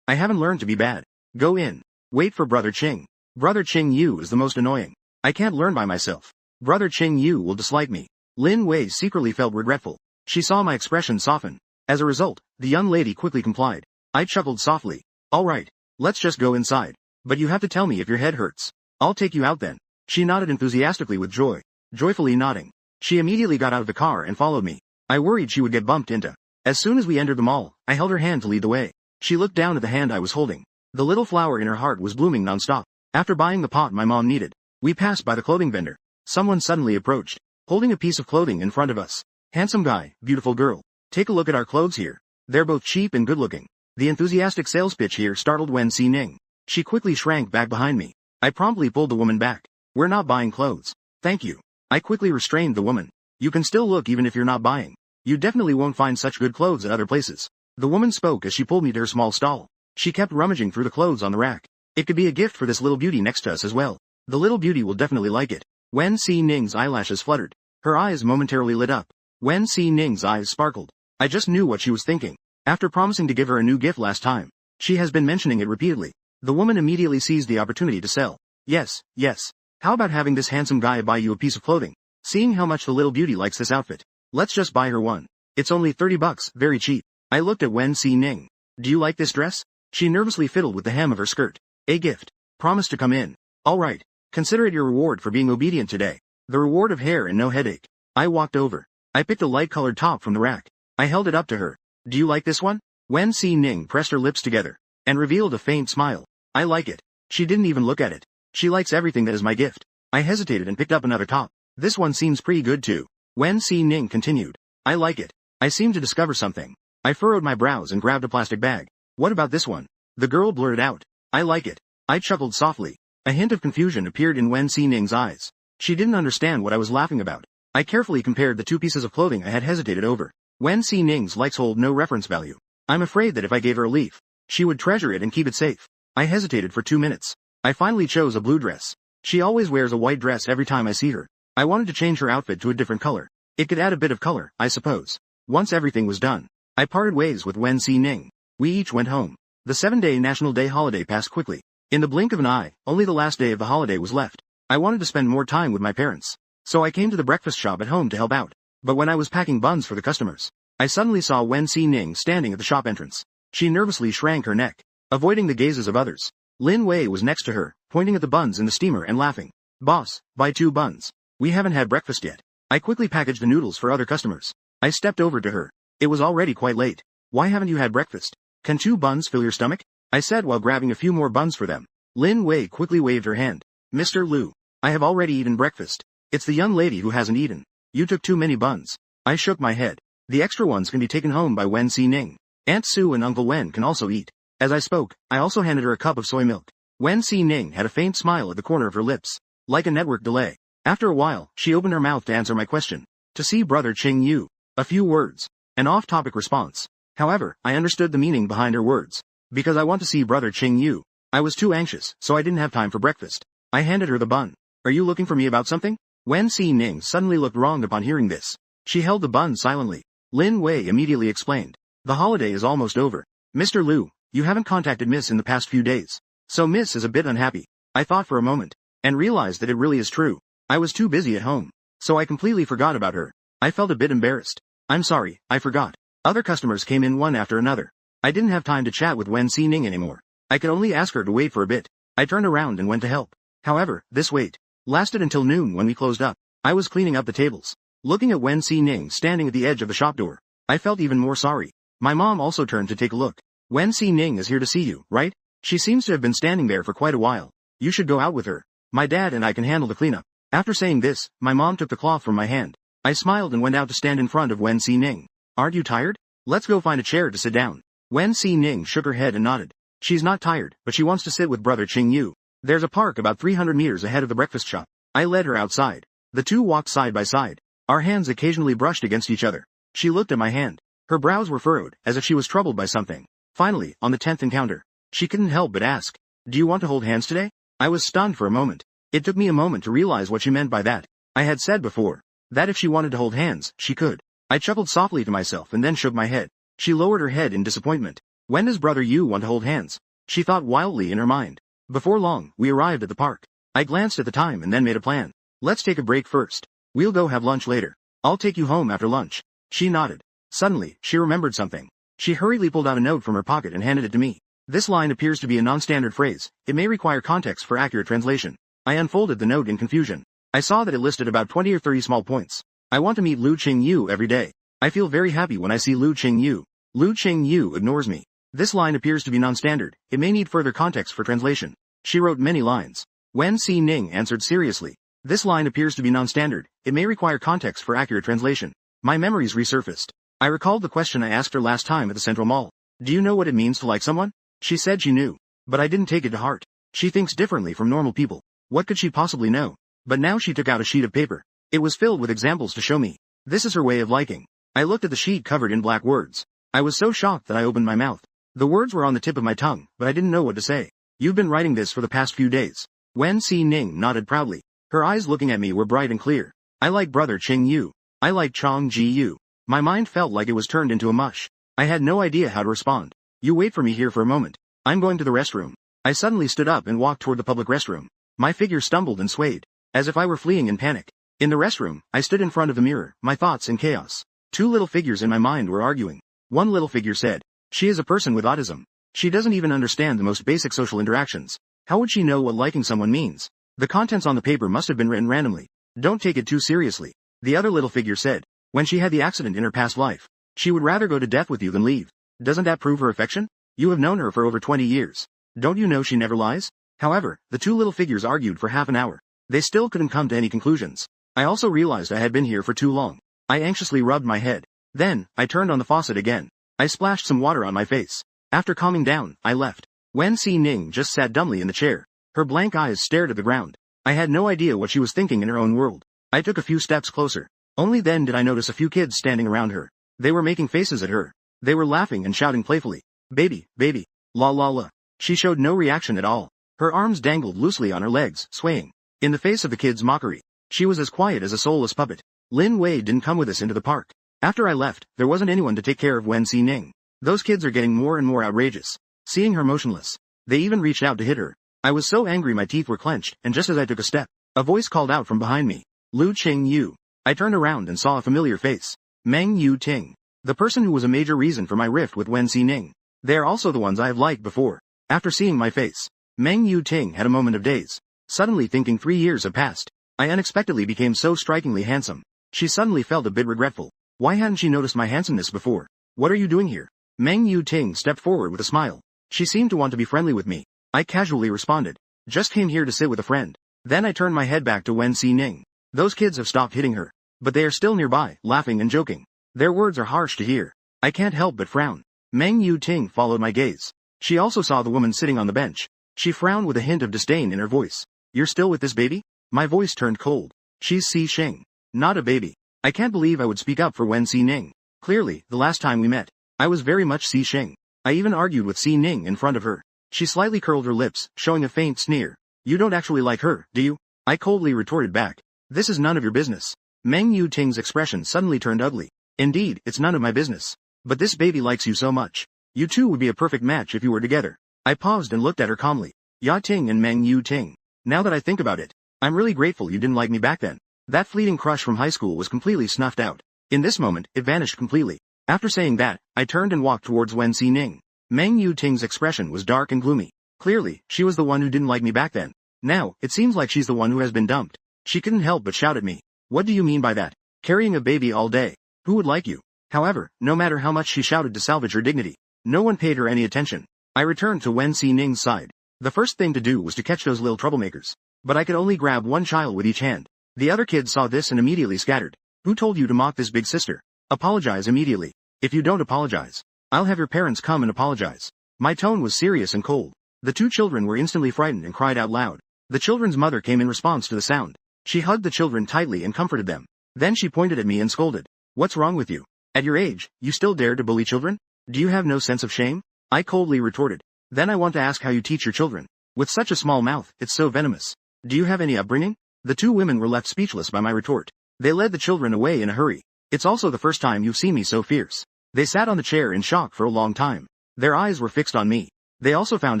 I haven't learned to be bad. Go in. Wait for Brother Qing. Brother Qing Yu is the most annoying. I can't learn by myself. Brother Qing Yu will dislike me. Lin Wei secretly felt regretful. She saw my expression soften. As a result, the young lady quickly complied. I chuckled softly. All right. Let's just go inside. But you have to tell me if your head hurts. I'll take you out then. She nodded enthusiastically with joy. Joyfully nodding. She immediately got out of the car and followed me. I worried she would get bumped into. As soon as we entered the mall, I held her hand to lead the way. She looked down at the hand I was holding. The little flower in her heart was blooming non-stop. After buying the pot my mom needed, we passed by the clothing vendor. Someone suddenly approached, holding a piece of clothing in front of us. Handsome guy, beautiful girl. Take a look at our clothes here. They're both cheap and good-looking. The enthusiastic sales pitch here startled Wen Si-ning. She quickly shrank back behind me. I promptly pulled the woman back. We're not buying clothes. Thank you. I quickly restrained the woman. You can still look even if you're not buying. You definitely won't find such good clothes at other places. The woman spoke as she pulled me to her small stall. She kept rummaging through the clothes on the rack. It could be a gift for this little beauty next to us as well. The little beauty will definitely like it. Wen Si-ning's eyelashes fluttered. Her eyes momentarily lit up. Wen Si-ning's eyes sparkled. I just knew what she was thinking. After promising to give her a new gift last time, she has been mentioning it repeatedly. The woman immediately seized the opportunity to sell. Yes, yes. How about having this handsome guy buy you a piece of clothing? Seeing how much the little beauty likes this outfit, let's just buy her one. It's only $30, very cheap. I looked at Wen Si-ning. Do you like this dress? She nervously fiddled with the hem of her skirt. A gift. Promise to come in. All right. Consider it your reward for being obedient today. The reward of hair and no headache. I walked over. I picked a light-colored top from the rack. I held it up to her. Do you like this one? Wen Si-ning pressed her lips together and revealed a faint smile. I like it. She didn't even look at it. She likes everything that is my gift. I hesitated and picked up another top. This one seems pretty good too. Wen Si-ning continued. I like it. I seem to discover something. I furrowed my brows and grabbed a plastic bag. What about this one? The girl blurted out. I like it. I chuckled softly. A hint of confusion appeared in Wen Si-ning's eyes. She didn't understand what I was laughing about. I carefully compared the two pieces of clothing I had hesitated over. Wen Si-ning's likes hold no reference value. I'm afraid that if I gave her a leaf, she would treasure it and keep it safe. I hesitated for 2 minutes. I finally chose a blue dress. She always wears a white dress every time I see her. I wanted to change her outfit to a different color. It could add a bit of color, I suppose. Once everything was done, I parted ways with Wen Si-ning. We each went home. The 7-day National Day holiday passed quickly. In the blink of an eye, only the last day of the holiday was left. I wanted to spend more time with my parents. So I came to the breakfast shop at home to help out. But when I was packing buns for the customers, I suddenly saw Wen Si-ning standing at the shop entrance. She nervously shrank her neck, avoiding the gazes of others. Lin Wei was next to her, pointing at the buns in the steamer and laughing. Boss, buy 2 buns. We haven't had breakfast yet. I quickly packaged the noodles for other customers. I stepped over to her. It was already quite late. Why haven't you had breakfast? Can 2 buns fill your stomach? I said while grabbing a few more buns for them. Lin Wei quickly waved her hand. Mr. Liu, I have already eaten breakfast. It's the young lady who hasn't eaten. You took too many buns. I shook my head. The extra ones can be taken home by Wen Si-ning. Aunt Sue and Uncle Wen can also eat. As I spoke, I also handed her a cup of soy milk. Wen Si-ning had a faint smile at the corner of her lips. Like a network delay. After a while, she opened her mouth to answer my question. To see Brother Qing Yu. A few words. An off-topic response. However, I understood the meaning behind her words. Because I want to see Brother Qing Yu. I was too anxious, so I didn't have time for breakfast. I handed her the bun. Are you looking for me about something? Wen Si-ning suddenly looked wronged upon hearing this. She held the bun silently. Lin Wei immediately explained. The holiday is almost over. Mr. Liu, you haven't contacted Miss in the past few days. So Miss is a bit unhappy. I thought for a moment, and realized that it really is true. I was too busy at home, so I completely forgot about her. I felt a bit embarrassed. I'm sorry, I forgot. Other customers came in one after another. I didn't have time to chat with Wen Si-ning anymore. I could only ask her to wait for a bit. I turned around and went to help. However, this wait lasted until noon when we closed up. I was cleaning up the tables. Looking at Wen Si-ning standing at the edge of the shop door, I felt even more sorry. My mom also turned to take a look. Wen Si-ning is here to see you, right? She seems to have been standing there for quite a while. You should go out with her. My dad and I can handle the cleanup. After saying this, my mom took the cloth from my hand. I smiled and went out to stand in front of Wen Ning. Aren't you tired? Let's go find a chair to sit down. Wen Ning shook her head and nodded. She's not tired, but she wants to sit with brother Qing Yu. There's a park about 300 meters ahead of the breakfast shop. I led her outside. The two walked side by side. Our hands occasionally brushed against each other. She looked at my hand. Her brows were furrowed, as if she was troubled by something. Finally, on the 10th encounter, she couldn't help but ask, "Do you want to hold hands today?" I was stunned for a moment. It took me a moment to realize what she meant by that. I had said before, that if she wanted to hold hands, she could. I chuckled softly to myself and then shook my head. She lowered her head in disappointment. When does brother Yu want to hold hands? She thought wildly in her mind. Before long, we arrived at the park. I glanced at the time and then made a plan. Let's take a break first. We'll go have lunch later. I'll take you home after lunch. She nodded. Suddenly, she remembered something. She hurriedly pulled out a note from her pocket and handed it to me. This line appears to be a non-standard phrase. It may require context for accurate translation. I unfolded the note in confusion. I saw that it listed about 20 or 30 small points. I want to meet Lu Qing Yu every day. I feel very happy when I see Lu Qing Yu. Lu Qing Yu ignores me. This line appears to be non-standard. It may need further context for translation. She wrote many lines. Wen Ning answered seriously. This line appears to be non-standard. It may require context for accurate translation. My memories resurfaced. I recalled the question I asked her last time at the Central Mall. Do you know what it means to like someone? She said she knew. But I didn't take it to heart. She thinks differently from normal people. What could she possibly know? But now she took out a sheet of paper. It was filled with examples to show me. This is her way of liking. I looked at the sheet covered in black words. I was so shocked that I opened my mouth. The words were on the tip of my tongue, but I didn't know what to say. You've been writing this for the past few days. Wen Ning nodded proudly. Her eyes looking at me were bright and clear. I like brother Qing Yu. I like Chong Ji Yu. My mind felt like it was turned into a mush. I had no idea how to respond. You wait for me here for a moment. I'm going to the restroom. I suddenly stood up and walked toward the public restroom. My figure stumbled and swayed, as if I were fleeing in panic. In the restroom, I stood in front of the mirror, my thoughts in chaos. Two little figures in my mind were arguing. One little figure said, "She is a person with autism. She doesn't even understand the most basic social interactions. How would she know what liking someone means? The contents on the paper must have been written randomly. Don't take it too seriously." The other little figure said, "When she had the accident in her past life, she would rather go to death with you than leave. Doesn't that prove her affection? You have known her for over 20 years. Don't you know she never lies?" However, the two little figures argued for half an hour. They still couldn't come to any conclusions. I also realized I had been here for too long. I anxiously rubbed my head. Then, I turned on the faucet again. I splashed some water on my face. After calming down, I left. Wen Ning just sat dumbly in the chair. Her blank eyes stared at the ground. I had no idea what she was thinking in her own world. I took a few steps closer. Only then did I notice a few kids standing around her. They were making faces at her. They were laughing and shouting playfully, "Baby, baby, la la la." She showed no reaction at all. Her arms dangled loosely on her legs, swaying. In the face of the kids' mockery, she was as quiet as a soulless puppet. Lin Wei didn't come with us into the park. After I left, there wasn't anyone to take care of Wen Ning. Those kids are getting more and more outrageous. Seeing her motionless, they even reached out to hit her. I was so angry my teeth were clenched, and just as I took a step, a voice called out from behind me, "Lu Qing Yu." I turned around and saw a familiar face. Meng Yu Ting. The person who was a major reason for my rift with Wen Ning. They are also the ones I have liked before. After seeing my face, Meng Yu Ting had a moment of daze. Suddenly thinking 3 years have passed, I unexpectedly became so strikingly handsome. She suddenly felt a bit regretful. Why hadn't she noticed my handsomeness before? "What are you doing here?" Meng Yu Ting stepped forward with a smile. She seemed to want to be friendly with me. I casually responded, "Just came here to sit with a friend." Then I turned my head back to Wen Ning. Those kids have stopped hitting her, but they are still nearby, laughing and joking. Their words are harsh to hear. I can't help but frown. Meng Yu Ting followed my gaze. She also saw the woman sitting on the bench. She frowned with a hint of disdain in her voice. "You're still with this baby?" My voice turned cold. "She's Si Xing. Not a baby." I can't believe I would speak up for Wen Ning. Clearly, the last time we met, I was very much Si Xing. I even argued with Si Ning in front of her. She slightly curled her lips, showing a faint sneer. "You don't actually like her, do you?" I coldly retorted back. "This is none of your business." Meng Yu Ting's expression suddenly turned ugly. "Indeed, it's none of my business. But this baby likes you so much. You two would be a perfect match if you were together." I paused and looked at her calmly. "Ya Ting and Meng Yu Ting. Now that I think about it, I'm really grateful you didn't like me back then." That fleeting crush from high school was completely snuffed out. In this moment, it vanished completely. After saying that, I turned and walked towards Wen Ning. Meng Yu Ting's expression was dark and gloomy. Clearly, she was the one who didn't like me back then. Now, it seems like she's the one who has been dumped. She couldn't help but shout at me. "What do you mean by that? Carrying a baby all day? Who would like you?" However, no matter how much she shouted to salvage her dignity, no one paid her any attention. I returned to Wen Ning's side. The first thing to do was to catch those little troublemakers. But I could only grab one child with each hand. The other kids saw this and immediately scattered. Who told you to mock this big sister? Apologize immediately. If you don't apologize, I'll have your parents come and apologize. My tone was serious and cold. The two children were instantly frightened and cried out loud. The children's mother came in response to the sound. She hugged the children tightly and comforted them. Then she pointed at me and scolded. What's wrong with you? At your age, you still dare to bully children? Do you have no sense of shame? I coldly retorted. Then I want to ask how you teach your children. With such a small mouth, it's so venomous. Do you have any upbringing? The two women were left speechless by my retort. They led the children away in a hurry. It's also the first time you've seen me so fierce. They sat on the chair in shock for a long time. Their eyes were fixed on me. They also found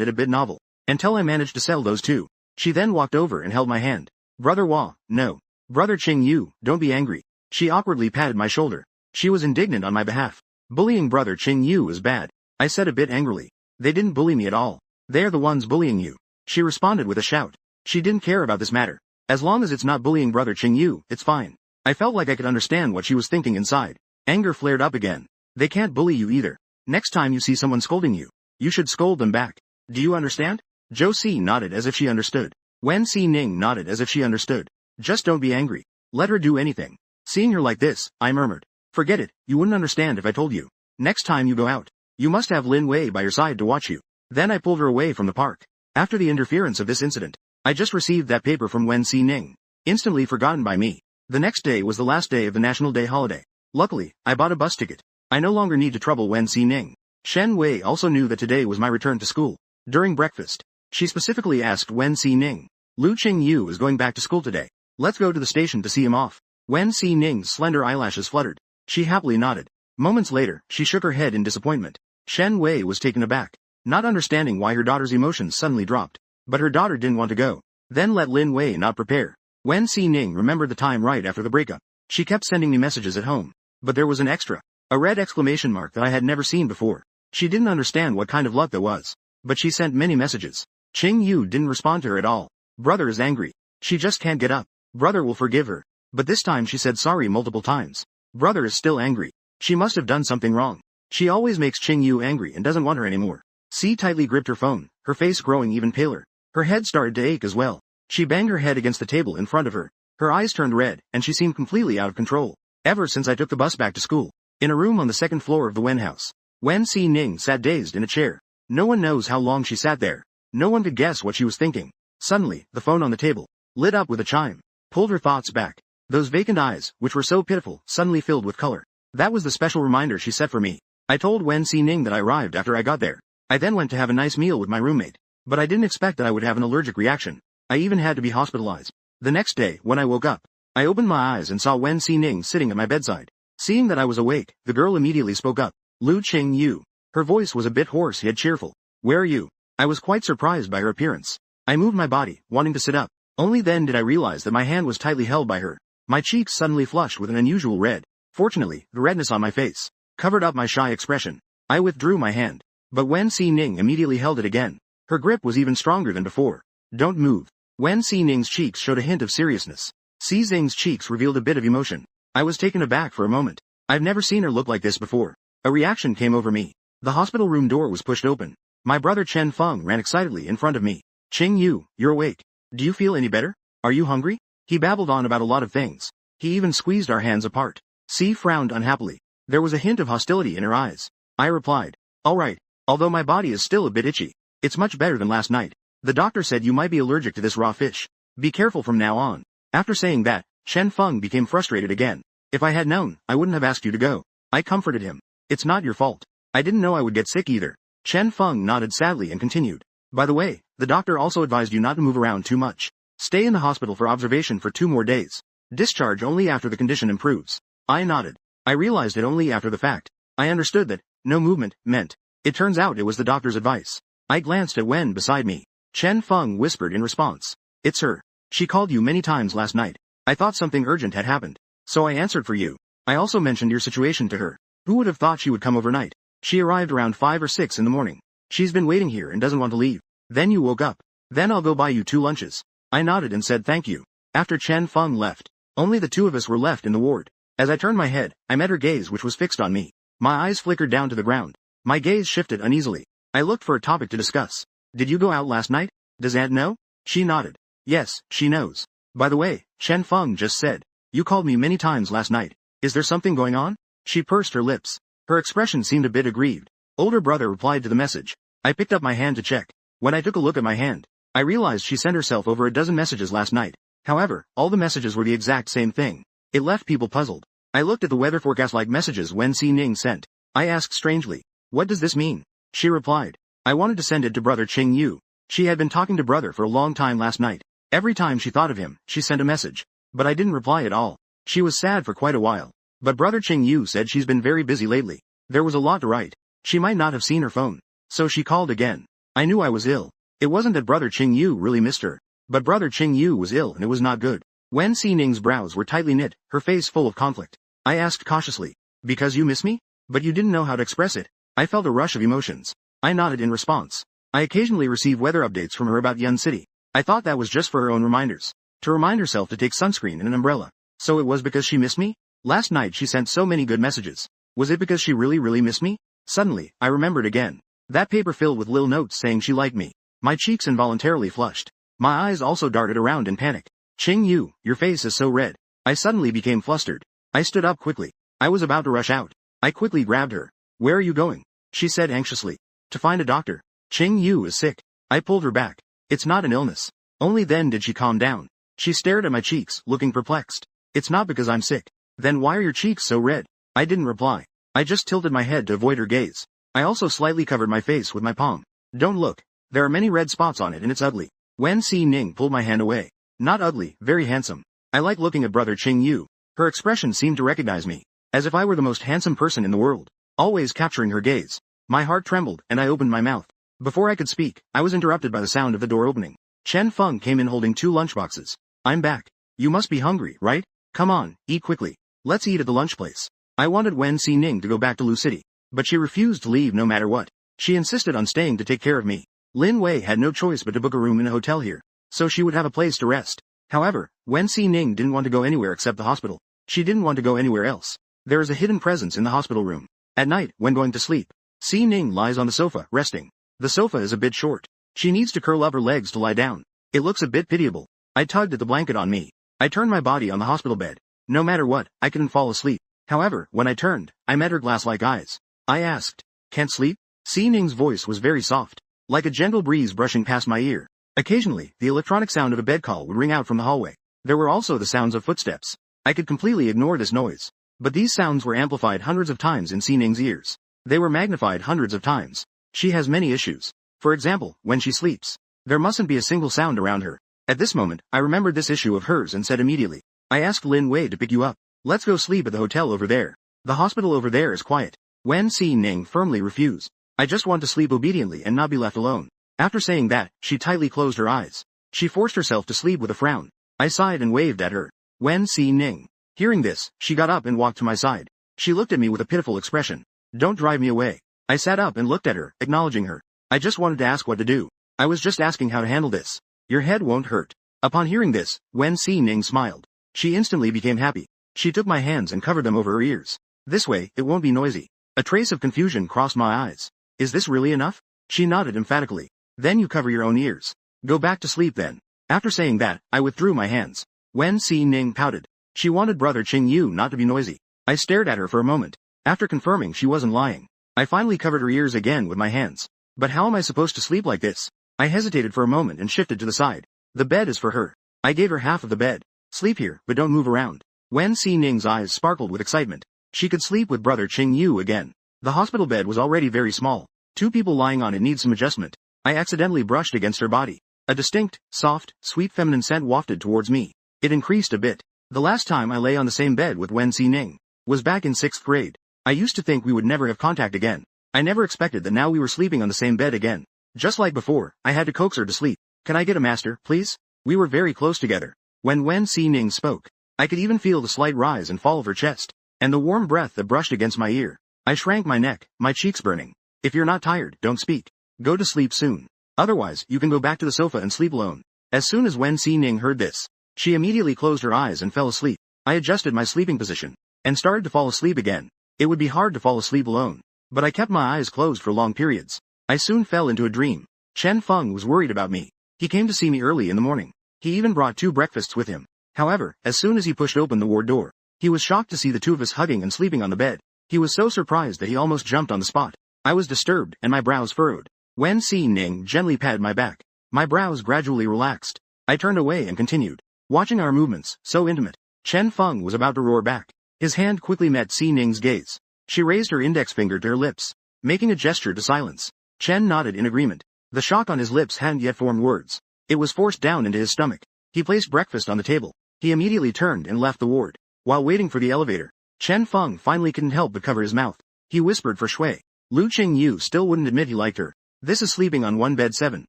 it a bit novel. Until I managed to sell those two. She then walked over and held my hand. Brother Wah, no. Brother Ching Yu, don't be angry. She awkwardly patted my shoulder. She was indignant on my behalf. Bullying Brother Ching Yu is bad. I said a bit angrily. They didn't bully me at all. They're the ones bullying you. She responded with a shout. She didn't care about this matter. As long as it's not bullying Brother Ching Yu, it's fine. I felt like I could understand what she was thinking inside. Anger flared up again. They can't bully you either. Next time you see someone scolding you, you should scold them back. Do you understand? Zhou Si nodded as if she understood. Wen Si Ning nodded as if she understood. Just don't be angry. Let her do anything. Seeing her like this, I murmured. Forget it, you wouldn't understand if I told you. Next time you go out, you must have Lin Wei by your side to watch you. Then I pulled her away from the park. After the interference of this incident, I just received that paper from Wen Si Ning. Instantly forgotten by me. The next day was the last day of the National Day holiday. Luckily, I bought a bus ticket. I no longer need to trouble Wen Si Ning. Shen Wei also knew that today was my return to school. During breakfast, she specifically asked Wen Si Ning. Lu Qing Yu is going back to school today. Let's go to the station to see him off. Wen Si Ning's slender eyelashes fluttered. She happily nodded. Moments later, she shook her head in disappointment. Shen Wei was taken aback, not understanding why her daughter's emotions suddenly dropped. But her daughter didn't want to go. Then let Lin Wei not prepare. Wen Si Ning remembered the time right after the breakup. She kept sending me messages at home. But there was an extra. A red exclamation mark that I had never seen before. She didn't understand what kind of luck that was. But she sent many messages. Qing Yu didn't respond to her at all. Brother is angry. She just can't get up. Brother will forgive her. But this time she said sorry multiple times. Brother is still angry. She must have done something wrong. She always makes Qing Yu angry and doesn't want her anymore. C tightly gripped her phone, her face growing even paler. Her head started to ache as well. She banged her head against the table in front of her. Her eyes turned red, and she seemed completely out of control. Ever since I took the bus back to school. In a room on the second floor of the Wen house. Wen Si Ning sat dazed in a chair. No one knows how long she sat there. No one could guess what she was thinking. Suddenly, the phone on the table lit up with a chime. Pulled her thoughts back. Those vacant eyes, which were so pitiful, suddenly filled with color. That was the special reminder she set for me. I told Wen Si Ning that I arrived after I got there. I then went to have a nice meal with my roommate. But I didn't expect that I would have an allergic reaction. I even had to be hospitalized. The next day, when I woke up, I opened my eyes and saw Wen Si Ning sitting at my bedside. Seeing that I was awake, the girl immediately spoke up. Lu Qing Yu. Her voice was a bit hoarse yet cheerful. Where are you? I was quite surprised by her appearance. I moved my body, wanting to sit up. Only then did I realize that my hand was tightly held by her. My cheeks suddenly flushed with an unusual red. Fortunately, the redness on my face covered up my shy expression. I withdrew my hand. But Wen Si Ning immediately held it again. Her grip was even stronger than before. Don't move. Wen Si Ning's cheeks showed a hint of seriousness. Si Xing's cheeks revealed a bit of emotion. I was taken aback for a moment. I've never seen her look like this before. A reaction came over me. The hospital room door was pushed open. My brother Chen Feng ran excitedly in front of me. Qing Yu, you're awake. Do you feel any better? Are you hungry? He babbled on about a lot of things. He even squeezed our hands apart. Si frowned unhappily. There was a hint of hostility in her eyes. I replied, all right, although my body is still a bit itchy. It's much better than last night. The doctor said you might be allergic to this raw fish. Be careful from now on. After saying that, Chen Feng became frustrated again. If I had known, I wouldn't have asked you to go. I comforted him. It's not your fault. I didn't know I would get sick either. Chen Feng nodded sadly and continued. By the way, the doctor also advised you not to move around too much. Stay in the hospital for observation for 2 more days. Discharge only after the condition improves. I nodded. I realized it only after the fact. I understood that no movement meant. It turns out it was the doctor's advice. I glanced at Wen beside me. Chen Feng whispered in response. It's her. She called you many times last night. I thought something urgent had happened. So I answered for you. I also mentioned your situation to her. Who would have thought she would come overnight? She arrived around 5 or 6 in the morning. She's been waiting here and doesn't want to leave. Then you woke up. Then I'll go buy you 2 lunches. I nodded and said thank you. After Chen Feng left, only the 2 of us were left in the ward. As I turned my head, I met her gaze which was fixed on me. My eyes flickered down to the ground. My gaze shifted uneasily. I looked for a topic to discuss. Did you go out last night? Does Aunt know? She nodded. Yes, she knows. By the way, Chen Feng just said. You called me many times last night. Is there something going on? She pursed her lips. Her expression seemed a bit aggrieved. Older brother replied to the message. I picked up my hand to check. When I took a look at my hand, I realized she sent herself over a dozen messages last night. However, all the messages were the exact same thing. It left people puzzled. I looked at the weather forecast like messages Wen Ning sent. I asked strangely, what does this mean? She replied, I wanted to send it to brother Qing Yu. She had been talking to brother for a long time last night. Every time she thought of him, she sent a message. But I didn't reply at all. She was sad for quite a while. But brother Qing Yu said she's been very busy lately. There was a lot to write. She might not have seen her phone. So she called again. I knew I was ill. It wasn't that brother Qing Yu really missed her. But brother Qing Yu was ill and it was not good. Wen Ning's brows were tightly knit, her face full of conflict. I asked cautiously, because you miss me? But you didn't know how to express it. I felt a rush of emotions. I nodded in response. I occasionally receive weather updates from her about Yun City. I thought that was just for her own reminders. To remind herself to take sunscreen and an umbrella. So it was because she missed me? Last night she sent so many good messages. Was it because she really missed me? Suddenly, I remembered again. That paper filled with little notes saying she liked me. My cheeks involuntarily flushed. My eyes also darted around in panic. Qing Yu, your face is so red. I suddenly became flustered. I stood up quickly. I was about to rush out. I quickly grabbed her. Where are you going? She said anxiously. To find a doctor. Qing Yu is sick. I pulled her back. It's not an illness. Only then did she calm down. She stared at my cheeks, looking perplexed. It's not because I'm sick. Then why are your cheeks so red? I didn't reply. I just tilted my head to avoid her gaze. I also slightly covered my face with my palm. Don't look. There are many red spots on it and it's ugly. Wen Ning pulled my hand away. Not ugly, very handsome. I like looking at brother Qing Yu. Her expression seemed to recognize me. As if I were the most handsome person in the world. Always capturing her gaze. My heart trembled and I opened my mouth. Before I could speak, I was interrupted by the sound of the door opening. Chen Feng came in holding 2 lunchboxes. I'm back. You must be hungry, right? Come on, eat quickly. Let's eat at the lunch place. I wanted Wen Ning to go back to Lu City. But she refused to leave no matter what. She insisted on staying to take care of me. Lin Wei had no choice but to book a room in a hotel here. So she would have a place to rest. However, Wen Ning didn't want to go anywhere except the hospital. She didn't want to go anywhere else. There is a hidden presence in the hospital room. At night, when going to sleep, Ning lies on the sofa, resting. The sofa is a bit short. She needs to curl up her legs to lie down. It looks a bit pitiable. I tugged at the blanket on me. I turned my body on the hospital bed. No matter what, I couldn't fall asleep. However, when I turned, I met her glass-like eyes. I asked, can't sleep? Ning's voice was very soft. Like a gentle breeze brushing past my ear. Occasionally, the electronic sound of a bed call would ring out from the hallway. There were also the sounds of footsteps. I could completely ignore this noise. But these sounds were amplified hundreds of times in Ning's ears. They were magnified hundreds of times. She has many issues. For example, when she sleeps, there mustn't be a single sound around her. At this moment, I remembered this issue of hers and said immediately, I asked Lin Wei to pick you up. Let's go sleep at the hotel over there. The hospital over there is quiet. Wen Ning firmly refused. I just want to sleep obediently and not be left alone. After saying that, she tightly closed her eyes. She forced herself to sleep with a frown. I sighed and waved at her. Wen Ning. Hearing this, she got up and walked to my side. She looked at me with a pitiful expression. Don't drive me away. I sat up and looked at her, acknowledging her. I just wanted to ask what to do. I was just asking how to handle this. Your head won't hurt. Upon hearing this, Wen Ning smiled. She instantly became happy. She took my hands and covered them over her ears. This way, it won't be noisy. A trace of confusion crossed my eyes. Is this really enough? She nodded emphatically. Then you cover your own ears. Go back to sleep then. After saying that, I withdrew my hands. Wen Ning pouted. She wanted brother Qing Yu not to be noisy. I stared at her for a moment. After confirming she wasn't lying, I finally covered her ears again with my hands. But how am I supposed to sleep like this? I hesitated for a moment and shifted to the side. The bed is for her. I gave her half of the bed. Sleep here, but don't move around. Wen Ning's eyes sparkled with excitement. She could sleep with brother Qing Yu again. The hospital bed was already very small. 2 people lying on it need some adjustment. I accidentally brushed against her body. A distinct, soft, sweet feminine scent wafted towards me. It increased a bit. The last time I lay on the same bed with Wen Ning was back in 6th grade. I used to think we would never have contact again. I never expected that now we were sleeping on the same bed again. Just like before, I had to coax her to sleep. Can I get a master, please? We were very close together. When Wen Ning spoke, I could even feel the slight rise and fall of her chest, and the warm breath that brushed against my ear. I shrank my neck, my cheeks burning. If you're not tired, don't speak. Go to sleep soon. Otherwise, you can go back to the sofa and sleep alone. As soon as Wen Ning heard this, she immediately closed her eyes and fell asleep. I adjusted my sleeping position, and started to fall asleep again. It would be hard to fall asleep alone, but I kept my eyes closed for long periods. I soon fell into a dream. Chen Feng was worried about me. He came to see me early in the morning. He even brought 2 breakfasts with him. However, as soon as he pushed open the ward door, He was shocked to see the two of us hugging and sleeping on the bed. He was so surprised that he almost jumped on the spot. I was disturbed and my brows furrowed. Wen Xi-ning gently patted my back. My brows gradually relaxed. I turned away and continued, watching our movements, so intimate. Chen Feng was about to roar back. His hand quickly met Xi-ning's gaze. She raised her index finger to her lips, making a gesture to silence. Chen nodded in agreement. The shock on his lips hadn't yet formed words. It was forced down into his stomach. He placed breakfast on the table. He immediately turned and left the ward. While waiting for the elevator, Chen Feng finally couldn't help but cover his mouth. He whispered for Shui. Lu Qingyu still wouldn't admit he liked her. This is sleeping on one bed 7.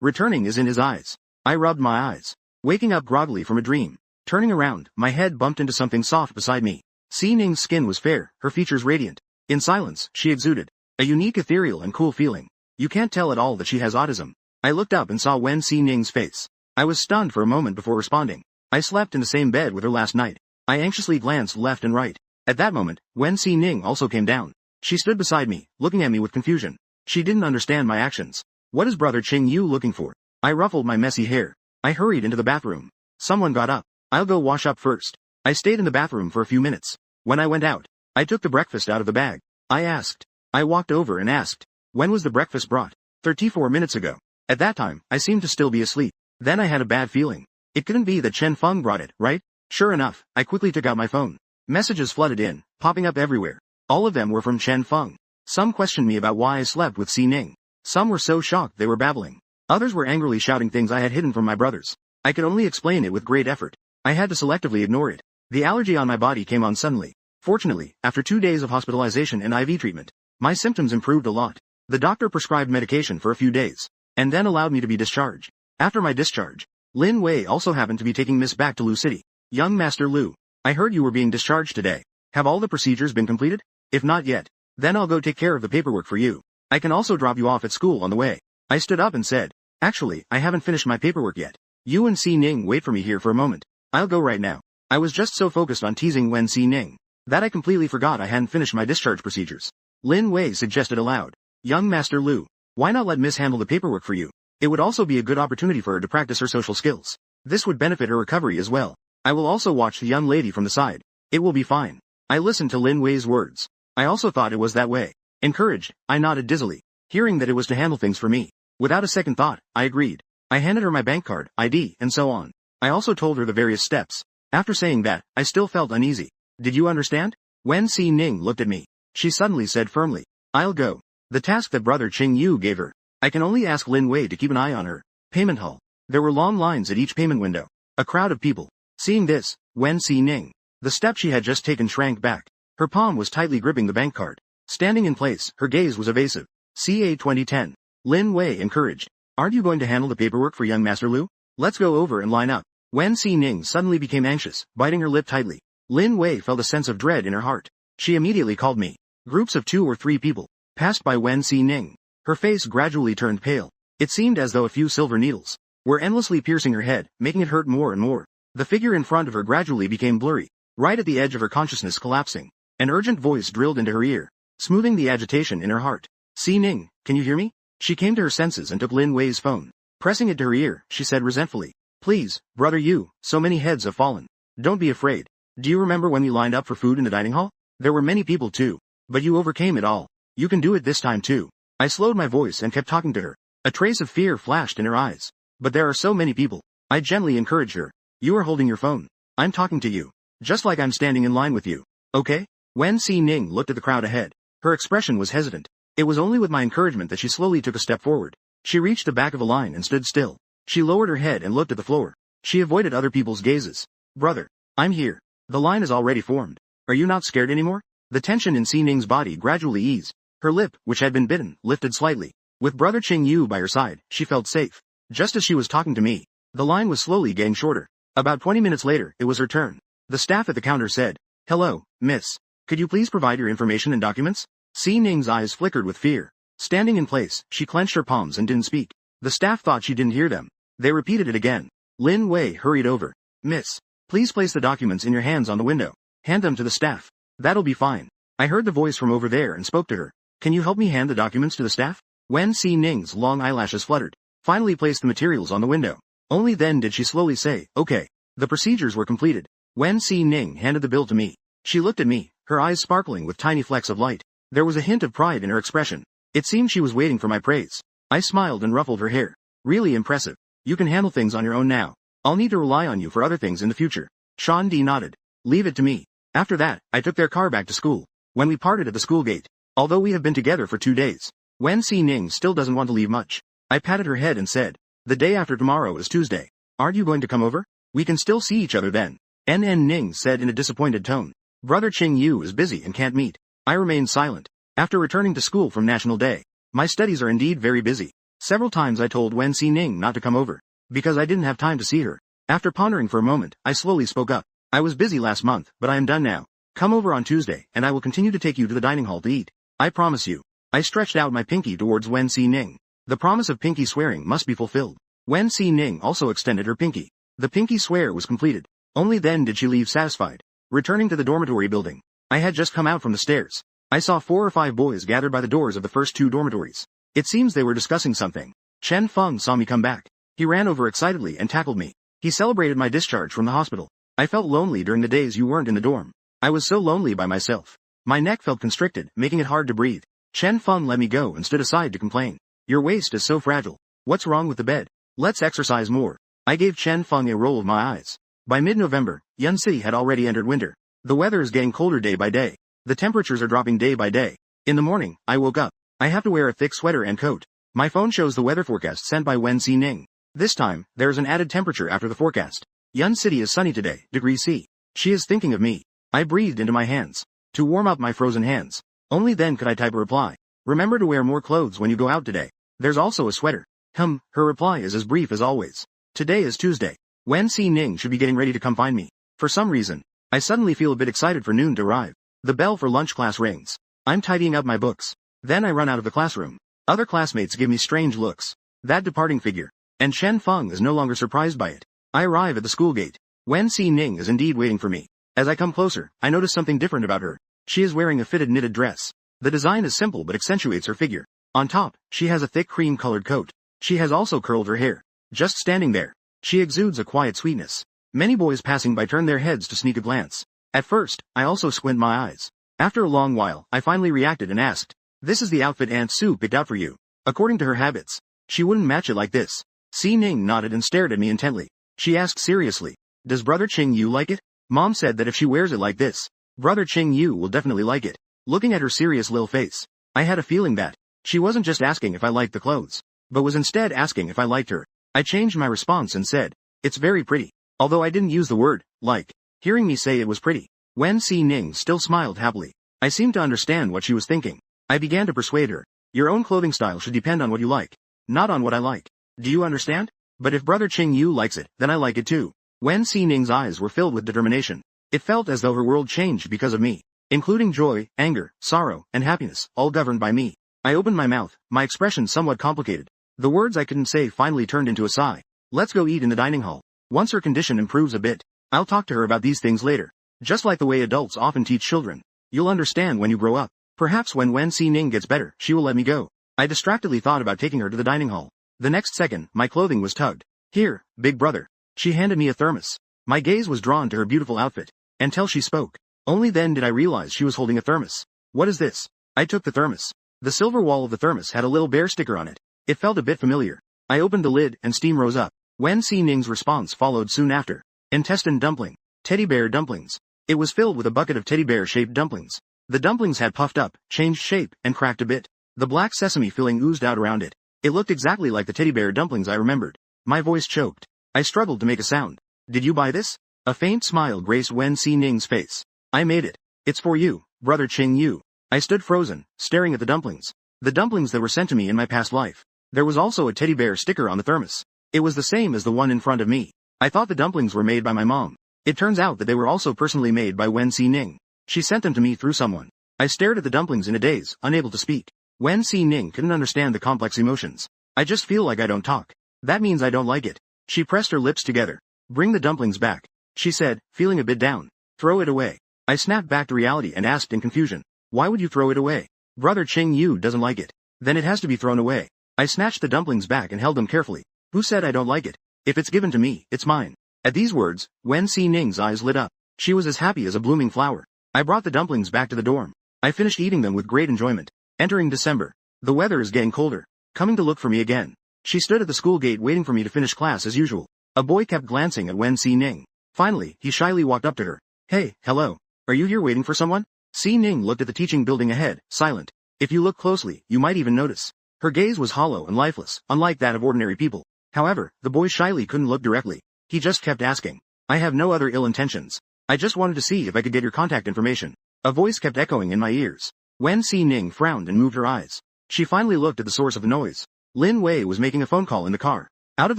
Returning is in his eyes. I rubbed my eyes. Waking up groggily from a dream. Turning around, my head bumped into something soft beside me. Xi-ning's skin was fair, her features radiant. In silence, she exuded a unique ethereal and cool feeling. You can't tell at all that she has autism. I looked up and saw Wen Xi-ning's face. I was stunned for a moment before responding. I slept in the same bed with her last night. I anxiously glanced left and right. At that moment, Wen Xi-ning also came down. She stood beside me, looking at me with confusion. She didn't understand my actions. What is brother Qingyu looking for? I ruffled my messy hair. I hurried into the bathroom. Someone got up. I'll go wash up first. I stayed in the bathroom for a few minutes. When I went out, I took the breakfast out of the bag. I walked over and asked, when was the breakfast brought? 34 minutes ago. At that time, I seemed to still be asleep. Then I had a bad feeling. It couldn't be that Chen Feng brought it, right? Sure enough, I quickly took out my phone. Messages flooded in, popping up everywhere. All of them were from Chen Feng. Some questioned me about why I slept with Xi-ning. Some were so shocked they were babbling. Others were angrily shouting things I had hidden from my brothers. I could only explain it with great effort. I had to selectively ignore it. The allergy on my body came on suddenly. Fortunately, after 2 days of hospitalization and IV treatment, my symptoms improved a lot. The doctor prescribed medication for a few days, and then allowed me to be discharged. After my discharge, Lin Wei also happened to be taking Miss back to Lu City. Young Master Lu, I heard you were being discharged today. Have all the procedures been completed? If not yet, then I'll go take care of the paperwork for you. I can also drop you off at school on the way. I stood up and said, actually, I haven't finished my paperwork yet. You and Xi-ning wait for me here for a moment. I'll go right now. I was just so focused on teasing Wen Xi-ning that I completely forgot I hadn't finished my discharge procedures. Lin Wei suggested aloud, young Master Lu, why not let Miss handle the paperwork for you? It would also be a good opportunity for her to practice her social skills. This would benefit her recovery as well. I will also watch the young lady from the side. It will be fine. I listened to Lin Wei's words. I also thought it was that way. Encouraged, I nodded dizzily, hearing that it was to handle things for me. Without a second thought, I agreed. I handed her my bank card, ID, and so on. I also told her the various steps. After saying that, I still felt uneasy. Did you understand? Wen Xi-ning looked at me. She suddenly said firmly, I'll go. The task that brother Qingyu gave her. I can only ask Lin Wei to keep an eye on her. Payment hall. There were long lines at each payment window. A crowd of people. Seeing this, Wen Xi-ning, the step she had just taken shrank back. Her palm was tightly gripping the bank card. Standing in place, her gaze was evasive. CA 2010. Lin Wei encouraged. Aren't you going to handle the paperwork for young Master Lu? Let's go over and line up. Wen Xi-ning suddenly became anxious, biting her lip tightly. Lin Wei felt a sense of dread in her heart. She immediately called me. Groups of 2 or 3 people passed by Wen Xi-ning. Her face gradually turned pale. It seemed as though a few silver needles were endlessly piercing her head, making it hurt more and more. The figure in front of her gradually became blurry, right at the edge of her consciousness collapsing. An urgent voice drilled into her ear, smoothing the agitation in her heart. Xi-ning, can you hear me? She came to her senses and took Lin Wei's phone. Pressing it to her ear, she said resentfully, please, brother Yu, so many heads have fallen. Don't be afraid. Do you remember when we lined up for food in the dining hall? There were many people too. But you overcame it all. You can do it this time too. I slowed my voice and kept talking to her. A trace of fear flashed in her eyes. But there are so many people. I gently encouraged her. You are holding your phone. I'm talking to you. Just like I'm standing in line with you. Okay? Wen Xi-ning looked at the crowd ahead. Her expression was hesitant. It was only with my encouragement that she slowly took a step forward. She reached the back of the line and stood still. She lowered her head and looked at the floor. She avoided other people's gazes. Brother, I'm here. The line is already formed. Are you not scared anymore? The tension in Xi-ning's body gradually eased. Her lip, which had been bitten, lifted slightly. With brother Qingyu by her side, she felt safe. Just as she was talking to me, the line was slowly getting shorter. About 20 minutes later, it was her turn. The staff at the counter said, hello, miss. Could you please provide your information and documents? Xi-ning's eyes flickered with fear. Standing in place, she clenched her palms and didn't speak. The staff thought she didn't hear them. They repeated it again. Lin Wei hurried over. Miss, please place the documents in your hands on the window. Hand them to the staff. That'll be fine. I heard the voice from over there and spoke to her. Can you help me hand the documents to the staff? Wen Xi-ning's long eyelashes fluttered. Finally placed the materials on the window. Only then did she slowly say, okay. The procedures were completed. Wen Xi-ning handed the bill to me. She looked at me, her eyes sparkling with tiny flecks of light. There was a hint of pride in her expression. It seemed she was waiting for my praise. I smiled and ruffled her hair. Really impressive. You can handle things on your own now. I'll need to rely on you for other things in the future. Sean D nodded. Leave it to me. After that, I took their car back to school. When we parted at the school gate, although we have been together for 2 days, Wen Si Ning still doesn't want to leave much. I patted her head and said, the day after tomorrow is Tuesday. Aren't you going to come over? We can still see each other then. NN Ning said in a disappointed tone. Brother Ching Yu is busy and can't meet. I remained silent. After returning to school from National Day, my studies are indeed very busy. Several times I told Wen Si Ning not to come over, because I didn't have time to see her. After pondering for a moment, I slowly spoke up. I was busy last month, but I am done now. Come over on Tuesday, and I will continue to take you to the dining hall to eat. I promise you. I stretched out my pinky towards Wen Si Ning. The promise of pinky swearing must be fulfilled. Wen Si Ning also extended her pinky. The pinky swear was completed. Only then did she leave satisfied. Returning to the dormitory building, I had just come out from the stairs. I saw 4 or 5 boys gathered by the doors of the first 2 dormitories. It seems they were discussing something. Chen Feng saw me come back. He ran over excitedly and tackled me. He celebrated my discharge from the hospital. I felt lonely during the days you weren't in the dorm. I was so lonely by myself. My neck felt constricted, making it hard to breathe. Chen Feng let me go and stood aside to complain. Your waist is so fragile. What's wrong with the bed? Let's exercise more. I gave Chen Feng a roll of my eyes. By mid-November, Yun City had already entered winter. The weather is getting colder day by day. The temperatures are dropping day by day. In the morning, I woke up. I have to wear a thick sweater and coat. My phone shows the weather forecast sent by Wen Si Ning. This time, there is an added temperature after the forecast. Yun City is sunny today, degree C. She is thinking of me. I breathed into my hands. To warm up my frozen hands. Only then could I type a reply. Remember to wear more clothes when you go out today. There's also a sweater. Her reply is as brief as always. Today is Tuesday. Wen Si Ning should be getting ready to come find me. For some reason, I suddenly feel a bit excited for noon to arrive. The bell for lunch class rings. I'm tidying up my books. Then I run out of the classroom. Other classmates give me strange looks. That departing figure. And Chen Feng is no longer surprised by it. I arrive at the school gate. Wen Si Ning is indeed waiting for me. As I come closer, I notice something different about her. She is wearing a fitted knitted dress. The design is simple but accentuates her figure. On top, she has a thick cream-colored coat. She has also curled her hair. Just standing there, she exudes a quiet sweetness. Many boys passing by turn their heads to sneak a glance. At first, I also squint my eyes. After a long while, I finally reacted and asked, this is the outfit Aunt Sue picked out for you. According to her habits, she wouldn't match it like this. Si Ning nodded and stared at me intently. She asked seriously, does Brother Ching Yu like it? Mom said that if she wears it like this, Brother Ching Yu will definitely like it. Looking at her serious little face, I had a feeling that she wasn't just asking if I liked the clothes, but was instead asking if I liked her. I changed my response and said, it's very pretty. Although I didn't use the word, like. Hearing me say it was pretty, Wen Si Ning still smiled happily. I seemed to understand what she was thinking. I began to persuade her. Your own clothing style should depend on what you like, not on what I like. Do you understand? But if Brother Ching Yu likes it, then I like it too. Wen Si Ning's eyes were filled with determination. It felt as though her world changed because of me, including joy, anger, sorrow, and happiness, all governed by me. I opened my mouth, my expression somewhat complicated. The words I couldn't say finally turned into a sigh. Let's go eat in the dining hall. Once her condition improves a bit, I'll talk to her about these things later. Just like the way adults often teach children. You'll understand when you grow up. Perhaps when Wen Si Ning gets better, she will let me go. I distractedly thought about taking her to the dining hall. The next second, my clothing was tugged. Here, big brother. She handed me a thermos. My gaze was drawn to her beautiful outfit. Until she spoke. Only then did I realize she was holding a thermos. What is this? I took the thermos. The silver wall of the thermos had a little bear sticker on it. It felt a bit familiar. I opened the lid and steam rose up. Wen Si Ning's response followed soon after. Intestine dumpling. Teddy bear dumplings. It was filled with a bucket of teddy bear-shaped dumplings. The dumplings had puffed up, changed shape, and cracked a bit. The black sesame filling oozed out around it. It looked exactly like the teddy bear dumplings I remembered. My voice choked. I struggled to make a sound. Did you buy this? A faint smile graced Wen Si Ning's face. I made it. It's for you, Brother Ching Yu. I stood frozen, staring at the dumplings. The dumplings that were sent to me in my past life. There was also a teddy bear sticker on the thermos. It was the same as the one in front of me. I thought the dumplings were made by my mom. It turns out that they were also personally made by Wen Si Ning. She sent them to me through someone. I stared at the dumplings in a daze, unable to speak. Wen Si Ning couldn't understand the complex emotions. I just feel like I don't talk. That means I don't like it. She pressed her lips together. Bring the dumplings back, she said, feeling a bit down. Throw it away. I snapped back to reality and asked in confusion. Why would you throw it away? Brother Ching Yu doesn't like it. Then it has to be thrown away. I snatched the dumplings back and held them carefully. Who said I don't like it? If it's given to me, it's mine. At these words, Wen Si Ning's eyes lit up. She was as happy as a blooming flower. I brought the dumplings back to the dorm. I finished eating them with great enjoyment. Entering December. The weather is getting colder. Coming to look for me again. She stood at the school gate waiting for me to finish class as usual. A boy kept glancing at Wen Si Ning. Finally, he shyly walked up to her. Hey, hello. Are you here waiting for someone? Si Ning looked at the teaching building ahead, silent. If you look closely, you might even notice. Her gaze was hollow and lifeless, unlike that of ordinary people. However, the boy shyly couldn't look directly. He just kept asking. I have no other ill intentions. I just wanted to see if I could get your contact information. A voice kept echoing in my ears. Wen Si Ning frowned and moved her eyes. She finally looked at the source of the noise. Lin Wei was making a phone call in the car. Out of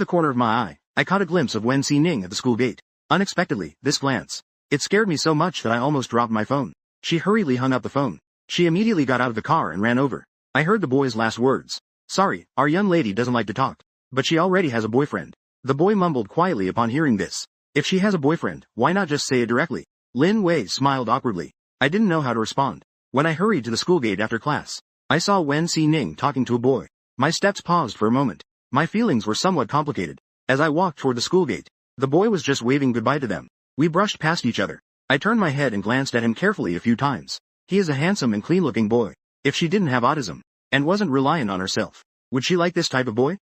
the corner of my eye, I caught a glimpse of Wen Si Ning at the school gate. Unexpectedly, this glance. It scared me so much that I almost dropped my phone. She hurriedly hung up the phone. She immediately got out of the car and ran over. I heard the boy's last words. Sorry, our young lady doesn't like to talk. But she already has a boyfriend. The boy mumbled quietly upon hearing this. If she has a boyfriend, why not just say it directly? Lin Wei smiled awkwardly. I didn't know how to respond. When I hurried to the school gate after class, I saw Wen Si Ning talking to a boy. My steps paused for a moment. My feelings were somewhat complicated. As I walked toward the school gate, the boy was just waving goodbye to them. We brushed past each other. I turned my head and glanced at him carefully a few times. He is a handsome and clean-looking boy. If she didn't have autism, and wasn't reliant on herself, would she like this type of boy?